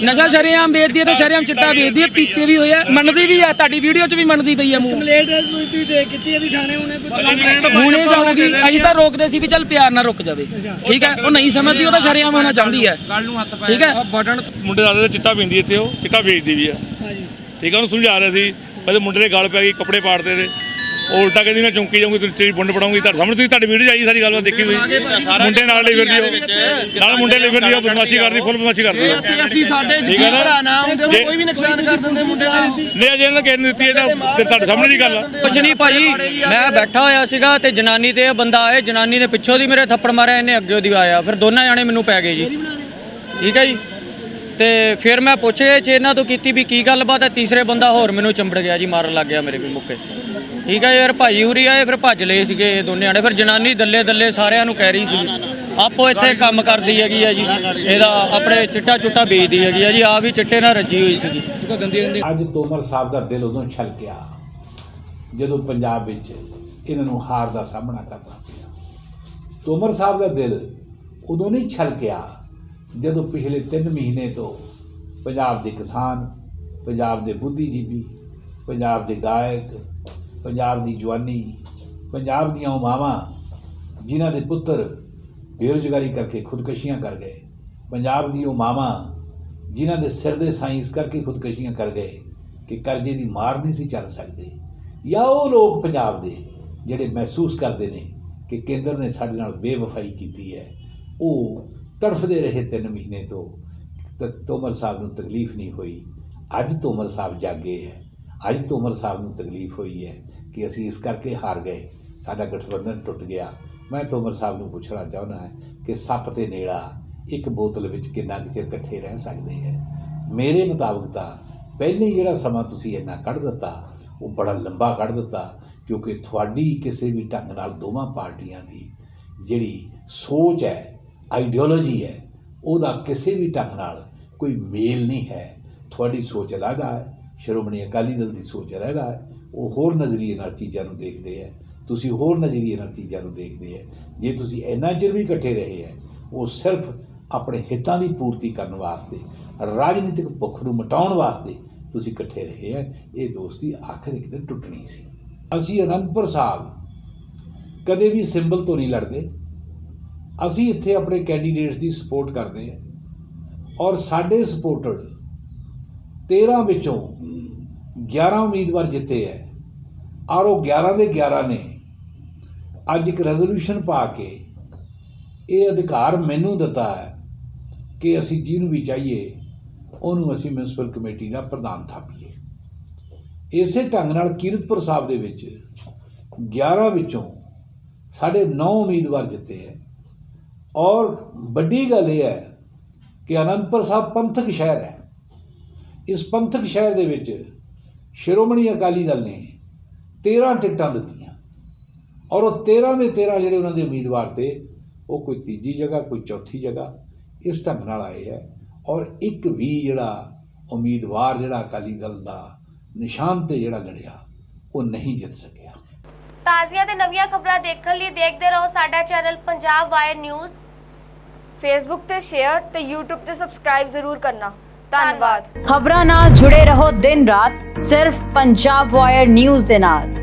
ਨਸ਼ਾ ਸ਼ਰੇਆਮ ਵੇਚਦੀ ਹੈ ਤੇ ਸ਼ਰੇਆਮ ਚਿੱਟਾ ਵੇਚਦੀ ਹੈ, ਪੀਤੇ ਵੀ ਹੋਇਆ, ਮੰਨਦੀ ਵੀ ਹੈ, ਤੁਹਾਡੀ ਵੀਡੀਓ 'ਚ ਵੀ ਮੰਨਦੀ ਪਈ ਹੈ ਮੂੰਹ। ਹੁਣੇ ਜਾਊਗੀ, ਅਸੀਂ ਤਾਂ ਰੋਕਦੇ ਸੀ ਵੀ ਚੱਲ ਪਿਆਰ ਨਾਲ ਰੁਕ ਜਾਵੇ, ਠੀਕ ਹੈ। ਉਹ ਨਹੀਂ ਸਮਝਦੀ, ਉਹ ਤਾਂ ਸ਼ਰੇਆਮ ਹੋਣਾ ਚਾਹੁੰਦੀ ਹੈ, ਠੀਕ ਹੈ। ਮੁੰਡੇ ਦਾ ਚਿੱਟਾ ਪੀਂਦੀ ਇੱਥੇ, ਉਹ ਚਿੱਟਾ ਵੇਚਦੀ ਵੀ ਆ, ਠੀਕ ਹੈ। ਉਹਨੂੰ ਸਮਝਾ ਰਹੇ ਸੀ, ਉਹਦੇ ਮੁੰਡੇ ਦੇ ਗਲ ਪੈ ਗਈ, ਕੱਪੜੇ ਪਾੜਦੇ ਤੇ ਉਹ ਉਲਟਾ ਕਹਿੰਦੀ ਮੈਂ ਚੌਂਕੀ ਜਾਊਂਗੀ, ਤੇਰੀ ਬੁੰਡ ਪੜਾਉਂਗੀ। ਤੁਹਾਡੇ ਸਾਹਮਣੇ ਤੁਸੀਂ ਤੁਹਾਡੀ ਵੀਡੀਓ ਆਈ, ਸਾਰੀ ਗੱਲਬਾਤ ਦੇਖੀ ਹੋਈ। ਮੁੰਡੇ ਨਾਲ ਲਈ ਫਿਰਦੀ, ਨਾਲ ਮੁੰਡੇ ਲਈ ਫਿਰਦੀ, ਉਹ ਬਦਮਾਸ਼ੀ ਕਰਦੀ, ਫੁੱਲ ਬਦਮਾਸ਼ੀ ਕਰਦੀ। ਅਸੀਂ ਸਾਡੇ ਭਰਾ ਨਾ ਹੁੰਦੇ ਕੋਈ ਵੀ ਨੁਕਸਾਨ ਕਰ ਦਿੰਦੇ ਮੁੰਡੇ ਦਾ। ਨਹੀਂ ਅਜੇ ਇਹਨਾਂ ਕਹਿ ਦਿੱਤੀ, ਇਹ ਤਾਂ ਤੁਹਾਡੇ ਸਾਹਮਣੇ ਦੀ ਗੱਲ ਆ। ਕੁਛ ਨਹੀਂ ਭਾਜੀ, ਮੈਂ ਬੈਠਾ ਹੋਇਆ ਸੀਗਾ ਤੇ ਜਨਾਨੀ ਤੇ ਇਹ ਬੰਦਾ ਆਏ, ਜਨਾਨੀ ਨੇ ਪਿੱਛੋਂ ਦੀ ਮੇਰੇ ਥੱਪੜ ਮਾਰਿਆ, ਇਹਨੇ ਅੱਗੇ ਦੀ ਆਇਆ, ਫਿਰ ਦੋਨਾਂ ਜਾਣੇ ਮੈਨੂੰ ਪੈ ਗਏ ਜੀ, ਠੀਕ ਹੈ ਜੀ। ਤੇ ਫਿਰ ਮੈਂ ਪੁੱਛਿਆ ਚ ਇਹਨਾਂ ਤੋਂ ਕੀਤੀ ਵੀ ਕੀ ਗੱਲਬਾਤ ਹੈ, ਤੀਸਰੇ ਬੰਦਾ ਹੋਰ ਮੈਨੂੰ ਚੰਬੜ ਗਿਆ ਜੀ, ਮਾਰਨ ਲੱਗ ਗਿਆ ਮੇਰੇ ਕੋਲ ਮੁੱਕੇ, ਠੀਕ ਹੈ ਯਾਰ। ਭਾਈ ਹੁਰੀ ਆਏ, ਫਿਰ ਭੱਜ ਲਏ ਸੀਗੇ ਇਹ ਦੋਨੇ ਜਾਣੇ। ਫਿਰ ਜਨਾਨੀ ਦੱਲੇ ਸਾਰਿਆਂ ਨੂੰ ਕਹਿ ਰਹੀ ਸੀ ਆਪੋ ਇੱਥੇ ਕੰਮ ਕਰਦੀ ਹੈਗੀ ਹੈ ਜੀ, ਇਹਦਾ ਆਪਣੇ ਚਿੱਟਾ ਚੁੱਟਾ ਵੇਚਦੀ ਹੈਗੀ ਹੈ ਜੀ, ਆ ਵੀ ਚਿੱਟੇ ਨਾਲ ਰੱਜੀ ਹੋਈ ਸੀਗੀ। ਅੱਜ ਤੋਮਰ ਸਾਹਿਬ ਦਾ ਦਿਲ ਉਦੋਂ ਛਲਕਿਆ ਜਦੋਂ ਪੰਜਾਬ ਵਿੱਚ ਇਹਨਾਂ ਨੂੰ ਹਾਰ ਦਾ ਸਾਹਮਣਾ ਕਰਨਾ ਪਿਆ। ਤੋਮਰ ਸਾਹਿਬ ਦਾ ਦਿਲ ਉਦੋਂ ਨਹੀਂ ਛਲਕਿਆ ਜਦੋਂ ਪਿਛਲੇ 3 ਮਹੀਨੇ ਤੋਂ ਪੰਜਾਬ ਦੇ ਕਿਸਾਨ, ਪੰਜਾਬ ਦੇ ਬੁੱਧੀਜੀਵੀ, ਪੰਜਾਬ ਦੇ ਗਾਇਕ, ਪੰਜਾਬ ਦੀ ਜਵਾਨੀ, ਪੰਜਾਬ ਦੀਆਂ ਮਾਵਾਂ ਜਿਨ੍ਹਾਂ ਦੇ ਪੁੱਤਰ ਬੇਰੁਜ਼ਗਾਰੀ ਕਰਕੇ ਖੁਦਕਸ਼ੀਆਂ ਕਰ ਗਏ, ਪੰਜਾਬ ਦੀ ਉਹ ਮਾਵਾਂ ਜਿਨ੍ਹਾਂ ਦੇ ਸਿਰ ਦੇ ਸਾਇੰਸ ਕਰਕੇ ਖੁਦਕਸ਼ੀਆਂ ਕਰ ਗਏ ਕਿ ਕਰਜ਼ੇ ਦੀ ਮਾਰ ਨਹੀਂ ਸੀ ਚੱਲ ਸਕਦੇ, ਜਾਂ ਉਹ ਲੋਕ ਪੰਜਾਬ ਦੇ ਜਿਹੜੇ ਮਹਿਸੂਸ ਕਰਦੇ ਨੇ ਕਿ ਕੇਂਦਰ ਨੇ ਸਾਡੇ ਨਾਲ ਬੇਵਫਾਈ ਕੀਤੀ ਹੈ, ਉਹ ਤੜਫਦੇ ਰਹੇ 3 ਮਹੀਨੇ ਤੋਂ। ਤੋਮਰ ਸਾਹਿਬ ਨੂੰ ਤਕਲੀਫ ਨਹੀਂ ਹੋਈ। ਅੱਜ ਤੋਮਰ ਸਾਹਿਬ ਜਾਗੇ ਹੈ, ਅੱਜ ਤੋਮਰ ਸਾਹਿਬ ਨੂੰ ਤਕਲੀਫ ਹੋਈ ਹੈ ਕਿ ਅਸੀਂ ਇਸ ਕਰਕੇ ਹਾਰ ਗਏ, ਸਾਡਾ ਗਠਬੰਧਨ ਟੁੱਟ ਗਿਆ। ਮੈਂ ਤੋਮਰ ਸਾਹਿਬ ਨੂੰ ਪੁੱਛਣਾ ਚਾਹੁੰਦਾ ਹੈ ਕਿ ਸੱਪ ਤੇ ਨੇੜਾ ਇੱਕ ਬੋਤਲ ਵਿੱਚ ਕਿੰਨਾ ਕੁ ਚਿਰ ਇਕੱਠੇ ਰਹਿ ਸਕਦੇ ਹੈ। ਮੇਰੇ ਮੁਤਾਬਕ ਤਾਂ ਪਹਿਲੇ ਹੀ ਜਿਹੜਾ ਸਮਾਂ ਤੁਸੀਂ ਇੰਨਾ ਕੱਢ ਦਿੱਤਾ ਉਹ ਬੜਾ ਲੰਬਾ ਕੱਢ ਦਿੱਤਾ, ਕਿਉਂਕਿ ਤੁਹਾਡੀ ਕਿਸੇ ਵੀ ਢੰਗ ਨਾਲ ਦੋਵਾਂ ਪਾਰਟੀਆਂ ਦੀ ਜਿਹੜੀ ਸੋਚ ਹੈ, ਆਈਡੀਓਲੋਜੀ ਹੈ, ਉਹਦਾ ਕਿਸੇ ਵੀ ਢੰਗ ਨਾਲ ਕੋਈ ਮੇਲ ਨਹੀਂ ਹੈ। ਤੁਹਾਡੀ ਸੋਚ ਅਲੱਗ ਹੈ, ਸ਼੍ਰੋਮਣੀ ਅਕਾਲੀ ਦਲ ਦੀ ਸੋਚ ਅਲੱਗ ਹੈ। ਉਹ ਹੋਰ ਨਜ਼ਰੀਏ ਨਾਲ ਚੀਜ਼ਾਂ ਨੂੰ ਦੇਖਦੇ ਹੈ, ਤੁਸੀਂ ਹੋਰ ਨਜ਼ਰੀਏ ਨਾਲ ਚੀਜ਼ਾਂ ਨੂੰ ਦੇਖਦੇ ਹੈ। ਜੇ ਤੁਸੀਂ ਇੰਨਾ ਚਿਰ ਵੀ ਇਕੱਠੇ ਰਹੇ ਹੈ, ਉਹ ਸਿਰਫ ਆਪਣੇ ਹਿੱਤਾਂ ਦੀ ਪੂਰਤੀ ਕਰਨ ਵਾਸਤੇ, ਰਾਜਨੀਤਿਕ ਭੁੱਖ ਨੂੰ ਮਿਟਾਉਣ ਵਾਸਤੇ ਤੁਸੀਂ ਇਕੱਠੇ ਰਹੇ ਹੈ। ਇਹ ਦੋਸਤੀ ਆਖਰ ਇੱਕ ਦਿਨ ਟੁੱਟਣੀ ਸੀ। ਅਸੀਂ ਅਨੰਦਪੁਰ ਸਾਹਿਬ ਕਦੇ ਵੀ ਸਿੰਬਲ ਤੋਂ ਨਹੀਂ ਲੜਦੇ। ਅਸੀਂ ਇੱਥੇ ਆਪਣੇ ਕੈਂਡੀਡੇਟਸ ਦੀ ਸਪੋਰਟ ਕਰਦੇ ਹਾਂ ਔਰ ਸਾਡੇ ਸਪੋਰਟਰ 13 ਵਿੱਚੋਂ 11 ਉਮੀਦਵਾਰ ਜਿੱਤੇ ਹੈ ਔਰ ਉਹ 11 ਦੇ 11 ਨੇ ਅੱਜ ਇੱਕ ਰੈਜ਼ੋਲੂਸ਼ਨ ਪਾ ਕੇ ਇਹ ਅਧਿਕਾਰ ਮੈਨੂੰ ਦਿੱਤਾ ਹੈ ਕਿ ਅਸੀਂ ਜਿਹਨੂੰ ਵੀ ਚਾਹੀਏ ਉਹਨੂੰ ਅਸੀਂ ਮਿਊਨਿਸਪਲ ਕਮੇਟੀ ਦਾ ਪ੍ਰਧਾਨ ਥਾਪੀਏ। ਇਸੇ ਢੰਗ ਨਾਲ ਕੀਰਤਪੁਰ ਸਾਹਿਬ ਦੇ ਵਿੱਚ 11 ਵਿੱਚੋਂ ਸਾਡੇ 9 ਉਮੀਦਵਾਰ ਜਿੱਤੇ ਹੈ ਔਰ ਵੱਡੀ ਗੱਲ ਇਹ ਹੈ ਕਿ ਅਨੰਦਪੁਰ ਸਾਹਿਬ ਪੰਥਕ ਸ਼ਹਿਰ ਹੈ। ਇਸ ਪੰਥਕ ਸ਼ਹਿਰ ਦੇ ਵਿੱਚ ਸ਼੍ਰੋਮਣੀ ਅਕਾਲੀ ਦਲ ਨੇ 13 ਟਿਕਟਾਂ ਦਿੱਤੀਆਂ ਔਰ ਉਹ 13 ਦੇ 13 ਜਿਹੜੇ ਉਹਨਾਂ ਦੇ ਉਮੀਦਵਾਰ ਤੇ ਉਹ ਕੋਈ ਤੀਜੀ ਜਗ੍ਹਾ, ਕੋਈ ਚੌਥੀ ਜਗ੍ਹਾ ਇਸ ਢੰਗ ਨਾਲ ਆਏ ਹੈ ਔਰ ਇੱਕ ਵੀ ਜਿਹੜਾ ਉਮੀਦਵਾਰ ਜਿਹੜਾ ਅਕਾਲੀ ਦਲ ਦਾ ਨਿਸ਼ਾਨ ਤੇ ਜਿਹੜਾ ਲੜਿਆ ਉਹ ਨਹੀਂ ਜਿੱਤ ਸਕਿਆ। ਤਾਜ਼ੀਆਂ ਤੇ ਨਵੀਆਂ ਖਬਰਾਂ ਦੇਖਣ ਲਈ ਦੇਖਦੇ ਰਹੋ ਸਾਡਾ channel Punjab wire news. Facebook ਤੇ ਸ਼ੇਅਰ ਤੇ YouTube ਤੇ ਸਬਸਕ੍ਰਾਈਬ ਜ਼ਰੂਰ ਕਰਨਾ। ਧੰਨਵਾਦ। ਖਬਰਾਂ ਨਾਲ ਜੁੜੇ ਰਹੋ ਦਿਨ ਰਾਤ ਸਿਰਫ ਪੰਜਾਬ ਵਾਇਰ ਨਿਊਜ਼ ਦੇ ਨਾਲ।